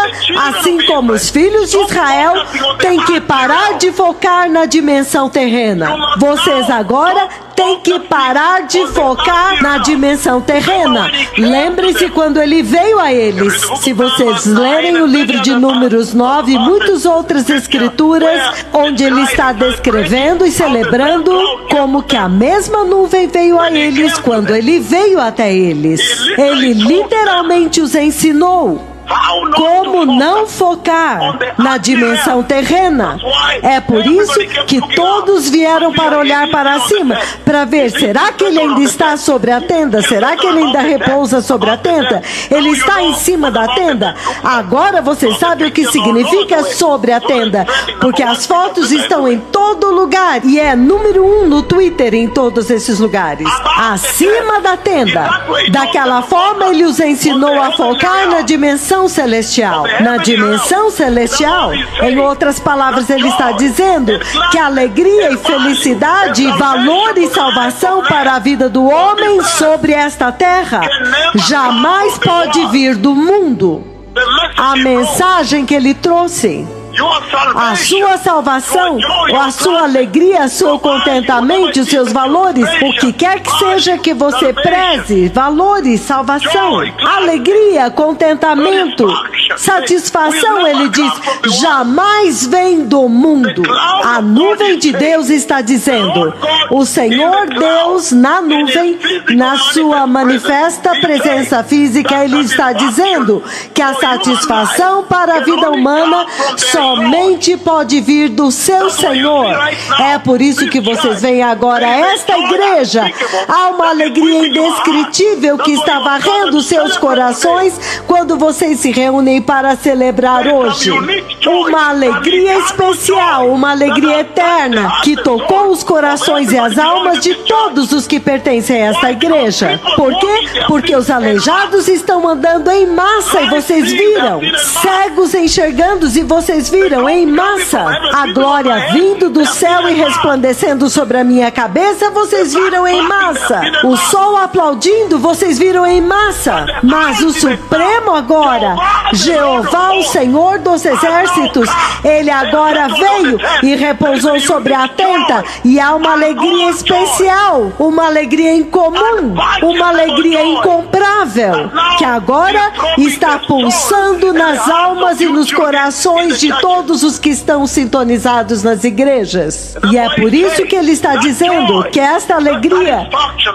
assim como os filhos de Israel, têm que parar de focar na dimensão terrena. Vocês agora têm que parar de focar na dimensão terrena. Lembre-se quando ele veio a eles. Se vocês lerem o livro de Números 9 e muitas outras escrituras, onde ele está descrevendo e celebrando como que a mesma nuvem veio a eles quando ele veio até eles. Ele literalmente os ensinou como não focar na dimensão terrena. É por isso que todos vieram para olhar para cima, para ver, será que ele ainda está sobre a tenda? Será que ele ainda repousa sobre a tenda? Ele está em cima da tenda? Agora você sabe o que significa sobre a tenda, porque as fotos estão em todo lugar e é número 1 no Twitter em todos esses lugares. Acima da tenda. Daquela forma ele os ensinou a focar na dimensão celestial. Na dimensão celestial, em outras palavras, ele está dizendo que alegria e felicidade, valor e salvação para a vida do homem sobre esta terra jamais pode vir do mundo. A mensagem que ele trouxe, a sua salvação, a sua alegria, o seu contentamento, os seus valores, o que quer que seja que você preze, valores, salvação, alegria, contentamento, Satisfação, ele diz, jamais vem do mundo. A nuvem de Deus está dizendo, o Senhor Deus na nuvem, na sua manifesta presença física, ele está dizendo que a satisfação para a vida humana somente pode vir do seu Senhor. É por isso que vocês veem agora esta igreja. Há uma alegria indescritível que está varrendo seus corações quando vocês se reúnem para celebrar hoje. Uma alegria especial, uma alegria eterna que tocou os corações e as almas de todos os que pertencem a esta igreja. Por quê? Porque os aleijados estão andando em massa e vocês viram. Cegos enxergando e vocês viram em massa. A glória vindo do céu e resplandecendo sobre a minha cabeça, vocês viram em massa. O sol aplaudindo, vocês viram em massa. Mas o Supremo agora, Jeová, o Senhor dos Exércitos, ele agora veio e repousou sobre a tenda, e há uma alegria especial, uma alegria incomum, uma alegria incomparável, que agora está pulsando nas almas e nos corações de todos os que estão sintonizados nas igrejas. E é por isso que ele está dizendo que esta alegria,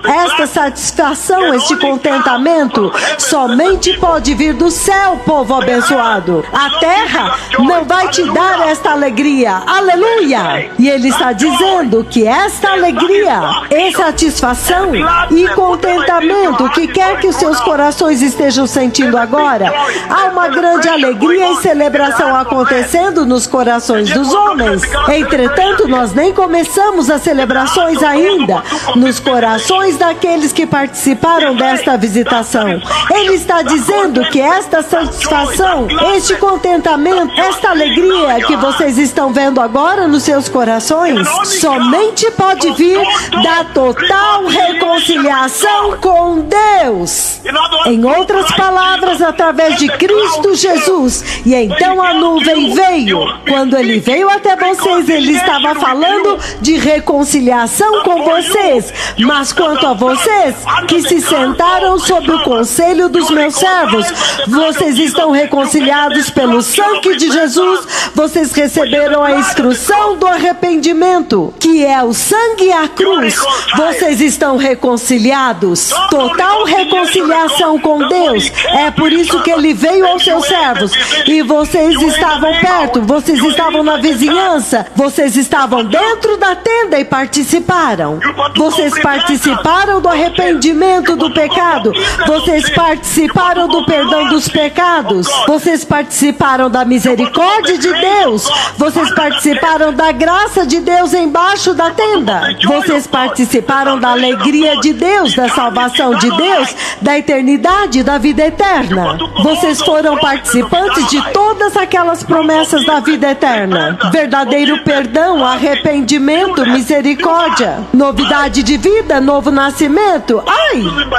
esta satisfação, este contentamento somente pode vir do céu, povo abençoado. A terra não vai te dar esta alegria. Aleluia! E ele está dizendo que esta alegria e satisfação e contentamento que quer que os seus corações estejam sentindo agora, há uma grande alegria e celebração acontecendo nos corações dos homens. Entretanto, nós nem começamos as celebrações ainda nos corações daqueles que participaram desta visitação. Ele está dizendo que esta satisfação, este contentamento, esta alegria que vocês estão vendo agora nos seus corações, somente pode vir da total reconciliação com Deus. Em outras palavras, através de Cristo Jesus. E então a nuvem veio. Quando ele veio até vocês, ele estava falando de reconciliação com vocês. Mas quanto a vocês, que se sentaram sob o conselho dos meus servos, vocês estão reconciliados pelo sangue de Jesus. Vocês receberam a instrução do arrependimento, que é o sangue e a cruz. Vocês estão reconciliados. Total reconciliação com Deus. É por isso que ele veio aos seus servos. E vocês estavam perto, vocês estavam na vizinhança, vocês estavam dentro da tenda e participaram. Vocês participaram do arrependimento do pecado. Vocês participaram do perdão dos pecados. Vocês participaram da misericórdia de Deus. Vocês participaram da graça de Deus embaixo da tenda. Vocês participaram da alegria de Deus, da salvação de Deus, da eternidade, da vida eterna. Vocês foram participantes de todas aquelas promessas da vida eterna. Verdadeiro perdão, arrependimento, misericórdia, novidade de vida, novo nascimento.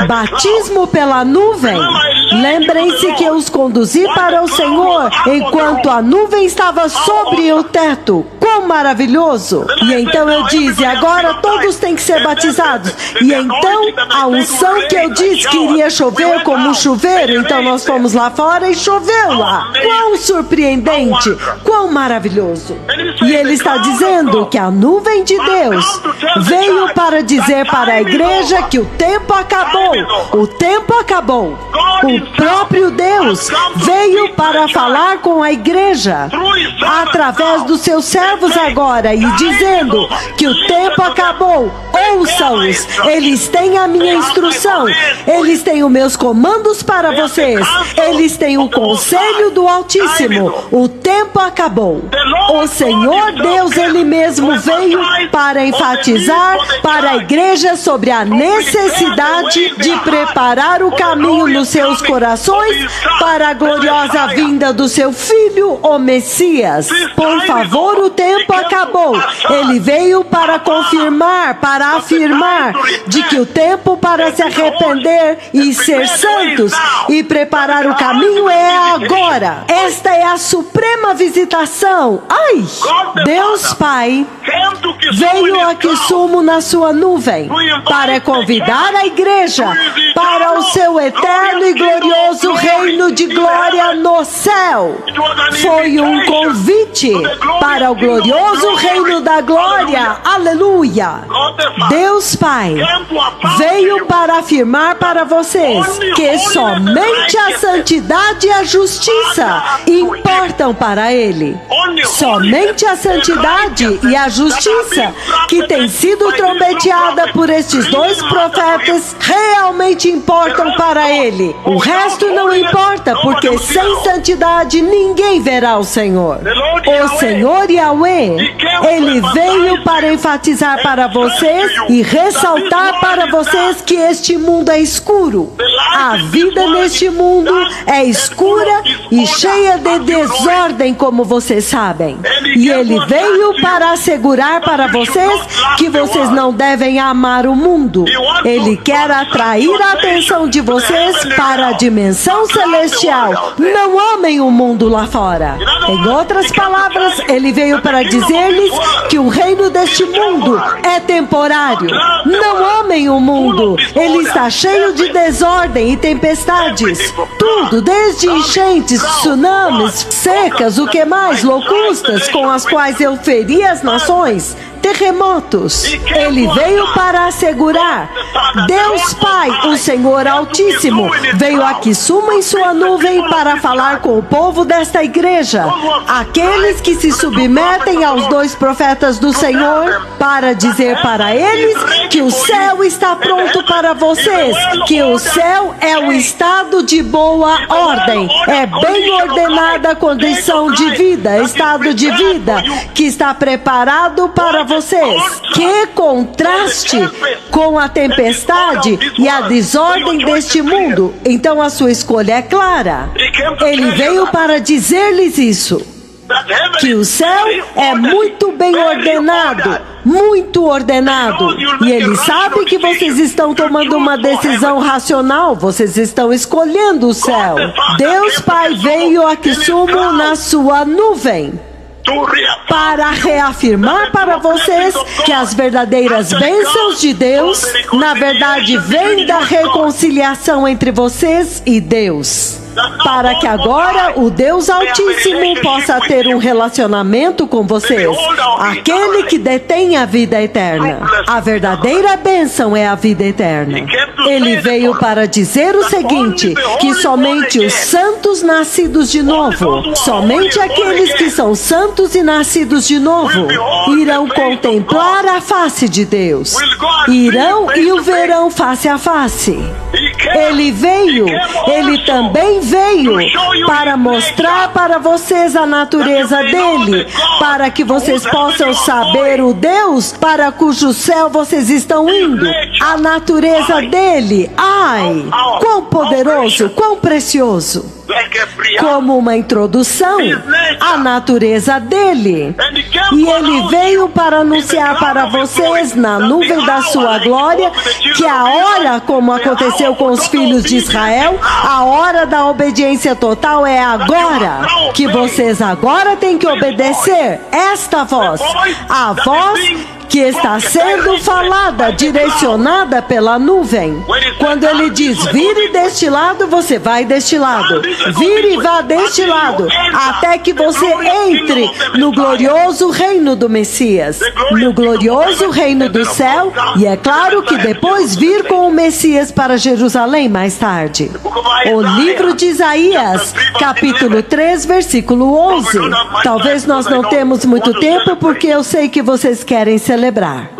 Batismo pela nuvem. Lembrem-se que eu os conduzi para o Senhor enquanto a nuvem estava sobre o teto. Quão maravilhoso! E então eu disse, agora todos têm que ser batizados. E então a unção que eu disse que iria chover como um chuveiro, então nós fomos lá fora e choveu lá. Quão surpreendente, quão maravilhoso. E ele está dizendo que a nuvem de Deus veio para dizer para a igreja que o tempo acabou. O tempo acabou. O próprio Deus veio para falar com a igreja através dos seus servos agora e dizendo que o tempo acabou. Ouça-os, eles têm a minha instrução, eles têm os meus comandos para vocês, eles têm o conselho do Altíssimo. O tempo acabou. O Senhor Deus, ele mesmo veio para enfatizar para a igreja sobre a necessidade de preparar o caminho nos seus corações para a gloriosa vinda do seu Filho, o Messias. Por favor, o tempo tempo acabou. Ele veio para confirmar, para afirmar de que o tempo para se arrepender e ser santos e preparar o caminho é agora. Esta é a suprema visitação. Ai, Deus Pai veio a Kisumu na sua nuvem para convidar a igreja para o seu eterno e glorioso reino de glória no céu. Foi um convite para o glorioso reino da glória. Aleluia! Deus Pai veio para afirmar para vocês que somente a santidade e a justiça importam para Ele. Somente a santidade e a justiça que tem sido trombeteada por estes dois profetas realmente importam para Ele. O resto não importa, porque sem santidade ninguém verá o Senhor. O Senhor Yahweh, Ele veio para enfatizar para vocês e ressaltar para vocês que este mundo é escuro. A vida neste mundo é escura e cheia de desordem, como vocês sabem. E Ele veio para assegurar para vocês que vocês não devem amar o mundo. Ele quer atrair a atenção de vocês para a dimensão celestial. Não amem o mundo lá fora. Em outras palavras, Ele veio para dizer-lhes que o reino deste mundo é temporário. Não amem o mundo. Ele está cheio de desordem e tempestades. Tudo, desde enchentes, tsunamis, secas, o que mais? Locustas com as quais eu feri as nações. Terremotos. Ele veio para assegurar. Deus Pai, o Senhor Altíssimo, veio a Kisumu em sua nuvem para falar com o povo desta igreja, aqueles que se submetem aos dois profetas do Senhor, para dizer para eles que o céu está pronto para vocês, que o céu é o estado de boa ordem, é bem ordenada condição de vida, estado de vida que está preparado para vocês. Que contraste com a tempestade e a desordem deste mundo. Então a sua escolha é clara. Ele veio para dizer-lhes isso, que o céu é muito bem ordenado, muito ordenado, e Ele sabe que vocês estão tomando uma decisão racional, vocês estão escolhendo o céu. Deus Pai veio a Kisumu na sua nuvem para reafirmar para vocês que as verdadeiras bênçãos de Deus, na verdade, vêm da reconciliação entre vocês e Deus. Para que agora o Deus Altíssimo possa ter um relacionamento com vocês, aquele que detém a vida eterna. A verdadeira bênção é a vida eterna. Ele veio para dizer o seguinte, que somente os santos nascidos de novo, somente aqueles que são santos e nascidos de novo, irão contemplar a face de Deus, irão e o verão face a face. Ele veio, Ele também veio para mostrar para vocês a natureza dele, para que vocês possam saber o Deus para cujo céu vocês estão indo, a natureza dele. Ai, quão poderoso, quão precioso! Como uma introdução à natureza dele. E Ele veio para anunciar para vocês, na nuvem da sua glória, que a hora, como aconteceu com os filhos de Israel, a hora da obediência total é agora. Que vocês agora têm que obedecer esta voz, a voz que está sendo falada, direcionada pela nuvem. Quando Ele diz, vire deste lado, você vai deste lado. Vire e vá deste lado, até que você entre no glorioso reino do Messias, no glorioso reino do céu, e é claro que depois vir com o Messias para Jerusalém mais tarde. O livro de Isaías, capítulo 3, versículo 11. Talvez nós não temos muito tempo, porque eu sei que vocês querem se celebrar.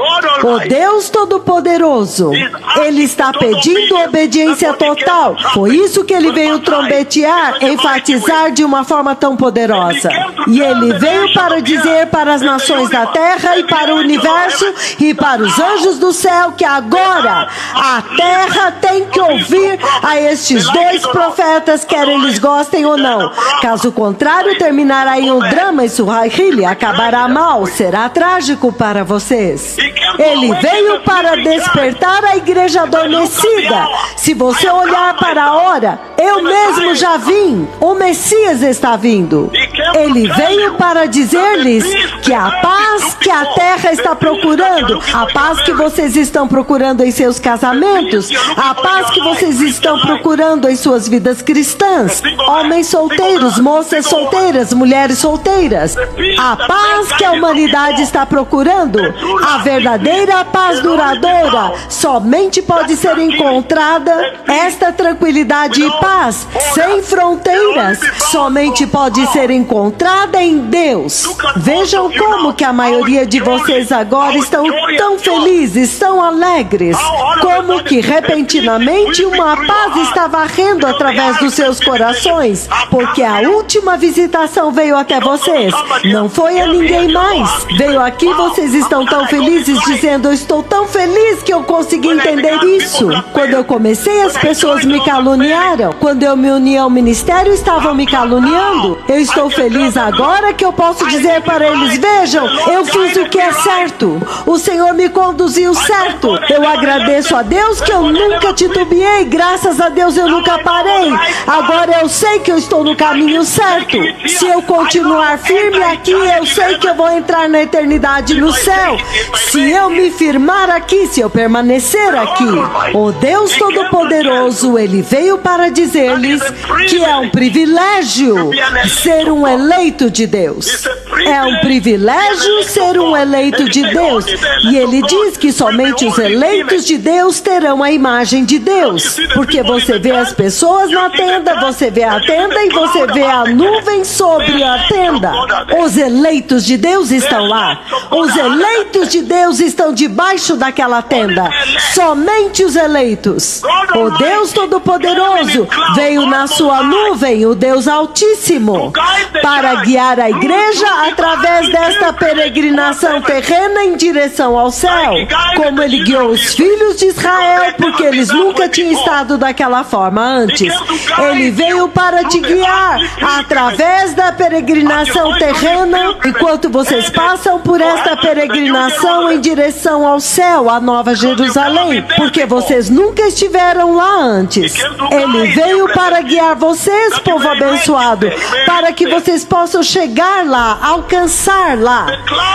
O Deus Todo-Poderoso, Ele está pedindo obediência total. Foi isso que Ele veio trombetear, enfatizar de uma forma tão poderosa. E Ele veio para dizer para as nações da terra e para o universo e para os anjos do céu que agora a terra tem que ouvir a estes dois profetas, quer eles gostem ou não. Caso contrário, terminará em um drama e Suhaili acabará mal, será trágico para vocês. Ele veio para despertar a igreja adormecida. Se você olhar para a hora, eu mesmo já vim, o Messias está vindo. Ele veio para dizer-lhes que a paz que a terra está procurando, a paz que vocês estão procurando em seus casamentos, a paz que vocês estão procurando em suas vidas cristãs, homens solteiros, moças solteiras, mulheres solteiras, a paz que a humanidade está procurando, a verdadeira paz duradoura, somente pode ser encontrada, esta tranquilidade e paz, sem fronteiras, somente pode ser encontrada em Deus. Vejam como que a maioria de vocês agora estão tão felizes, tão alegres, como que repentinamente uma paz está varrendo através dos seus corações, porque a última visitação veio até vocês, não foi a ninguém mais. Veio aqui, vocês estão tão felizes, dizendo: eu estou tão feliz que eu consegui entender isso. Quando eu comecei, as pessoas me caluniaram. Quando eu me uni ao ministério, estavam me caluniando. Eu estou feliz agora que eu posso dizer para eles: vejam, eu fiz o que é certo. O Senhor me conduziu certo. Eu agradeço a Deus que eu nunca titubeei. Graças a Deus eu nunca parei. Agora eu sei que eu estou no caminho certo. Se eu continuar firme aqui, eu sei que eu vou entrar na eternidade no céu. Se eu me firmar aqui, se eu permanecer aqui. O Deus Todo-Poderoso, Ele veio para dizer-lhes que é um privilégio ser um eleito de Deus. É um privilégio ser um eleito de Deus. E Ele diz que somente os eleitos de Deus terão a imagem de Deus. Porque você vê as pessoas na tenda, você vê a tenda e você vê a nuvem sobre a tenda. Os eleitos de Deus estão lá. Os eleitos de Deus estão debaixo daquela tenda. Somente os eleitos. O Deus Todo-Poderoso veio na sua nuvem, o Deus Altíssimo, para guiar a igreja através desta peregrinação terrena em direção ao céu, como Ele guiou os filhos de Israel, porque eles nunca tinham estado daquela forma antes. Ele veio para te guiar através da peregrinação terrena, enquanto vocês passam por esta peregrinação em direção ao céu, a Nova Jerusalém, porque vocês nunca estiveram lá antes. Ele veio para guiar vocês, povo abençoado, para que vocês possam chegar lá, alcançar lá.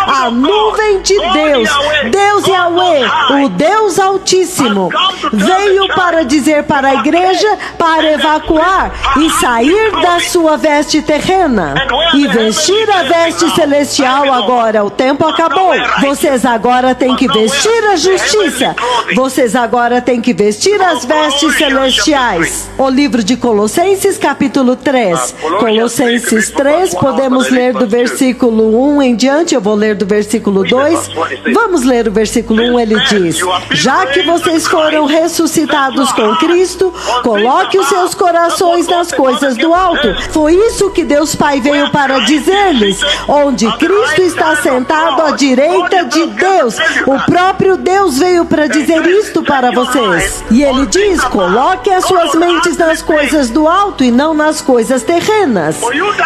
A nuvem de Deus, Deus Yahweh, o Deus Altíssimo, veio para dizer para a igreja para evacuar e sair da sua veste terrena e vestir a veste celestial. Agora o tempo acabou. Vocês agora têm que vestir a justiça. Vocês agora têm que vestir as vestes celestiais. O livro de Colossenses, capítulo 3. Colossenses 3, podemos ler do versículo 1 em diante. Eu vou ler do versículo 2. Vamos ler o versículo 1, ele diz: já que vocês foram ressuscitados com Cristo, coloque os seus corações nas coisas do alto. Foi isso que Deus Pai veio para dizer-lhes, onde Cristo está sentado à direita de Deus. O próprio Deus veio para dizer isto para vocês. E Ele diz: coloque as suas mentes nas coisas do alto e não nas coisas terrenas,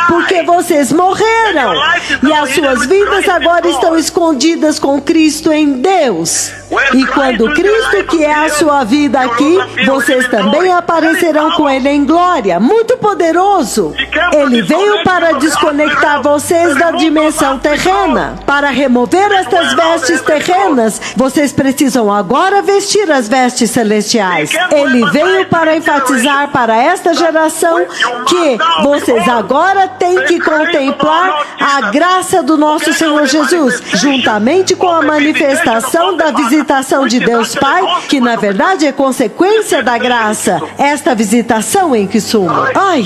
porque vocês morreram e as suas vidas agora estão escondidas com Cristo em Deus. E quando Cristo, que é a sua vida aqui, vocês também aparecerão com Ele em glória. Muito poderoso. Ele veio para desconectar vocês da dimensão terrena. Para remover estas vestes terrenas, vocês precisam agora vestir as vestes celestiais. Ele veio para enfatizar para esta geração que vocês agora têm que contemplar a graça do nosso Senhor Jesus, juntamente com a manifestação da visitação de Deus Pai, que na verdade é consequência da graça. Esta visitação em que suma. Ai,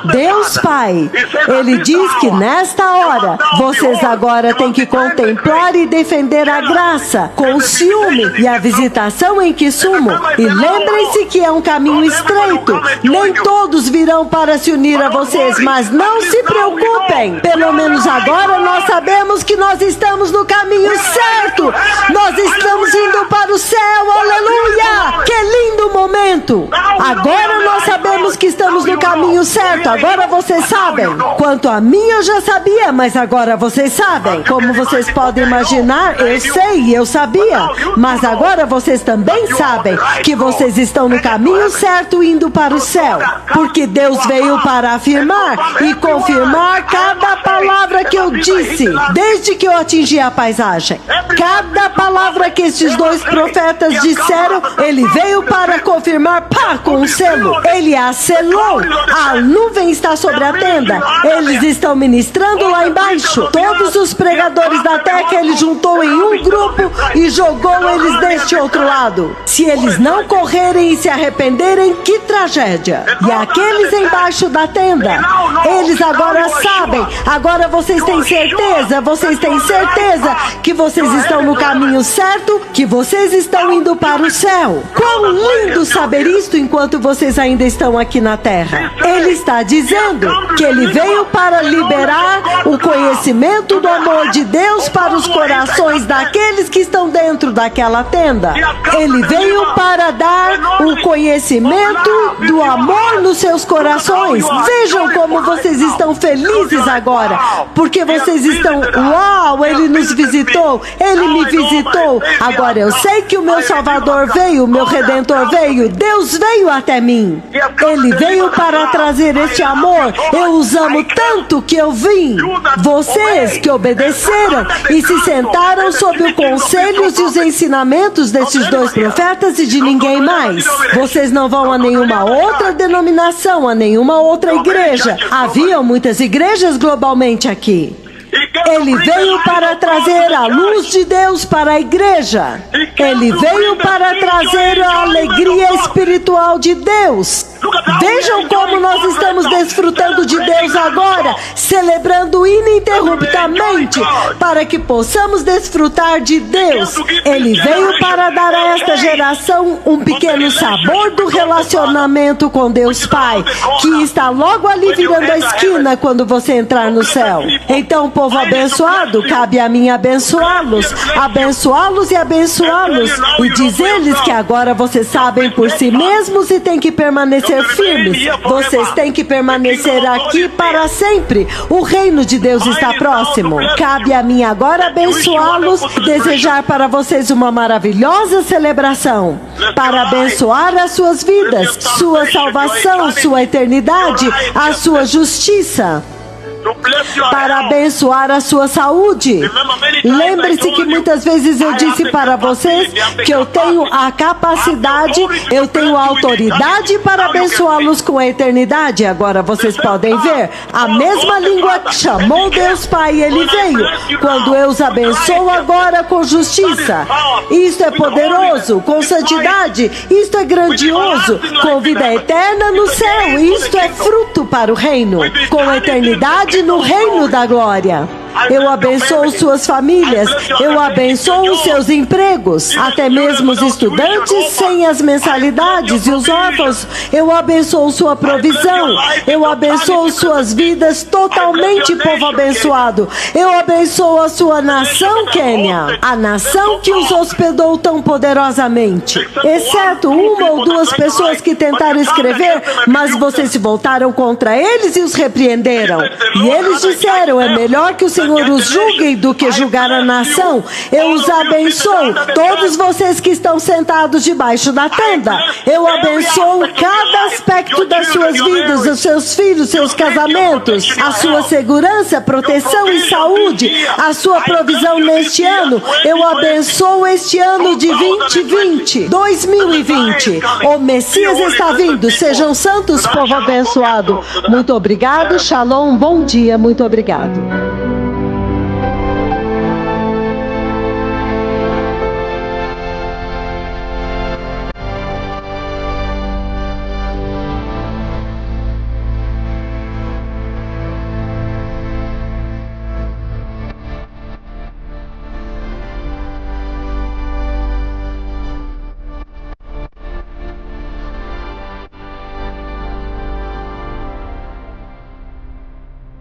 Deus Pai, Ele diz que nesta hora vocês agora têm que contemplar e defender a graça com ciúme e a visitação em que sumo. E lembrem-se que é um caminho estreito. Nem todos virão para se unir a vocês, mas não se preocupem. Pelo menos agora nós sabemos que nós estamos no caminho certo. Nós estamos indo para o céu. Aleluia! Que lindo momento! Agora nós sabemos que estamos no caminho certo. Agora vocês sabem. Quanto a mim eu já sabia, mas agora vocês sabem. Como vocês podem imaginar, eu sei e eu sabia. Mas agora vocês também sabem que vocês estão no caminho certo indo para o céu. Porque Deus veio para afirmar e confirmar cada palavra que eu disse, desde que eu atingi a paisagem. Cada palavra que estes dois profetas disseram, Ele veio para confirmar, com um selo. Ele a selou. A nuvem está sobre a tenda. Eles estão ministrando lá embaixo. Todos os pregadores da terra Ele juntou em um grupo e jogou eles deste outro lado. Se eles não correrem e se arrependerem, que tragédia. E aqueles embaixo da tenda, eles agora sabem. Agora vocês têm certeza que vocês estão no caminho certo, que vocês estão indo para o céu. Quão lindo saber isto enquanto vocês ainda estão aqui na terra. Ele está dizendo que Ele veio para liberar o conhecimento do amor de Deus para os corações daqueles que estão dentro daquela tenda. Ele veio para dar o conhecimento do amor nos seus corações. Vejam como vocês estão felizes agora, porque vocês estão, uau, Ele nos visitou, Ele me visitou. Agora eu sei que o meu Salvador veio, o meu Redentor veio, Deus veio até mim. Ele veio para trazer este amor. Eu os amo tanto que eu vim. Vocês que obedeceram e se sentaram sob o conselho e os ensinamentos desses dois profetas e de ninguém mais. Vocês não vão a nenhuma outra denominação, a nenhuma outra igreja. Haviam muitas igrejas globalmente aqui. Ele veio para trazer a luz de Deus para a igreja. Ele veio para trazer a alegria espiritual de Deus. Vejam como nós estamos desfrutando de Deus agora, celebrando ininterruptamente, para que possamos desfrutar de Deus. Ele veio para dar a esta geração um pequeno sabor do relacionamento com Deus Pai, que está logo ali virando a esquina quando você entrar no céu. Então, povo abençoado, cabe a mim abençoá-los, abençoá-los e abençoá-los, e dizer-lhes que agora vocês sabem por si mesmos e têm que permanecer firmes. Vocês têm que permanecer aqui para sempre. O reino de Deus está próximo. Cabe a mim agora abençoá-los, desejar para vocês uma maravilhosa celebração, para abençoar as suas vidas, sua salvação, sua eternidade, a sua justiça, para abençoar a sua saúde. Lembre-se que muitas vezes eu disse para vocês que eu tenho a capacidade, eu tenho a autoridade para abençoá-los com a eternidade. Agora vocês podem ver, a mesma língua que chamou Deus Pai, Ele veio. Quando eu os abençoo agora com justiça, isto é poderoso, com santidade, isto é grandioso, com vida eterna no céu, isto é fruto para o reino, com a eternidade no reino da glória. Eu abençoo suas famílias, eu abençoo os seus empregos, até mesmo os estudantes sem as mensalidades e os órfãos. Eu abençoo sua provisão, eu abençoo suas vidas totalmente, povo abençoado. Eu abençoo a sua nação, Quênia, a nação que os hospedou tão poderosamente, exceto uma ou duas pessoas que tentaram escrever, mas vocês se voltaram contra eles e os repreenderam. E eles disseram, é melhor que o Senhor Senhor os julgue do que julgar a nação. Eu os abençoo, todos vocês que estão sentados debaixo da tenda. Eu abençoo cada aspecto das suas vidas, os seus filhos, seus casamentos, a sua segurança, proteção e saúde, a sua provisão neste ano. Eu abençoo este ano de 2020. O Messias está vindo. Sejam santos, povo abençoado. Muito obrigado. Shalom. Bom dia. Muito obrigado.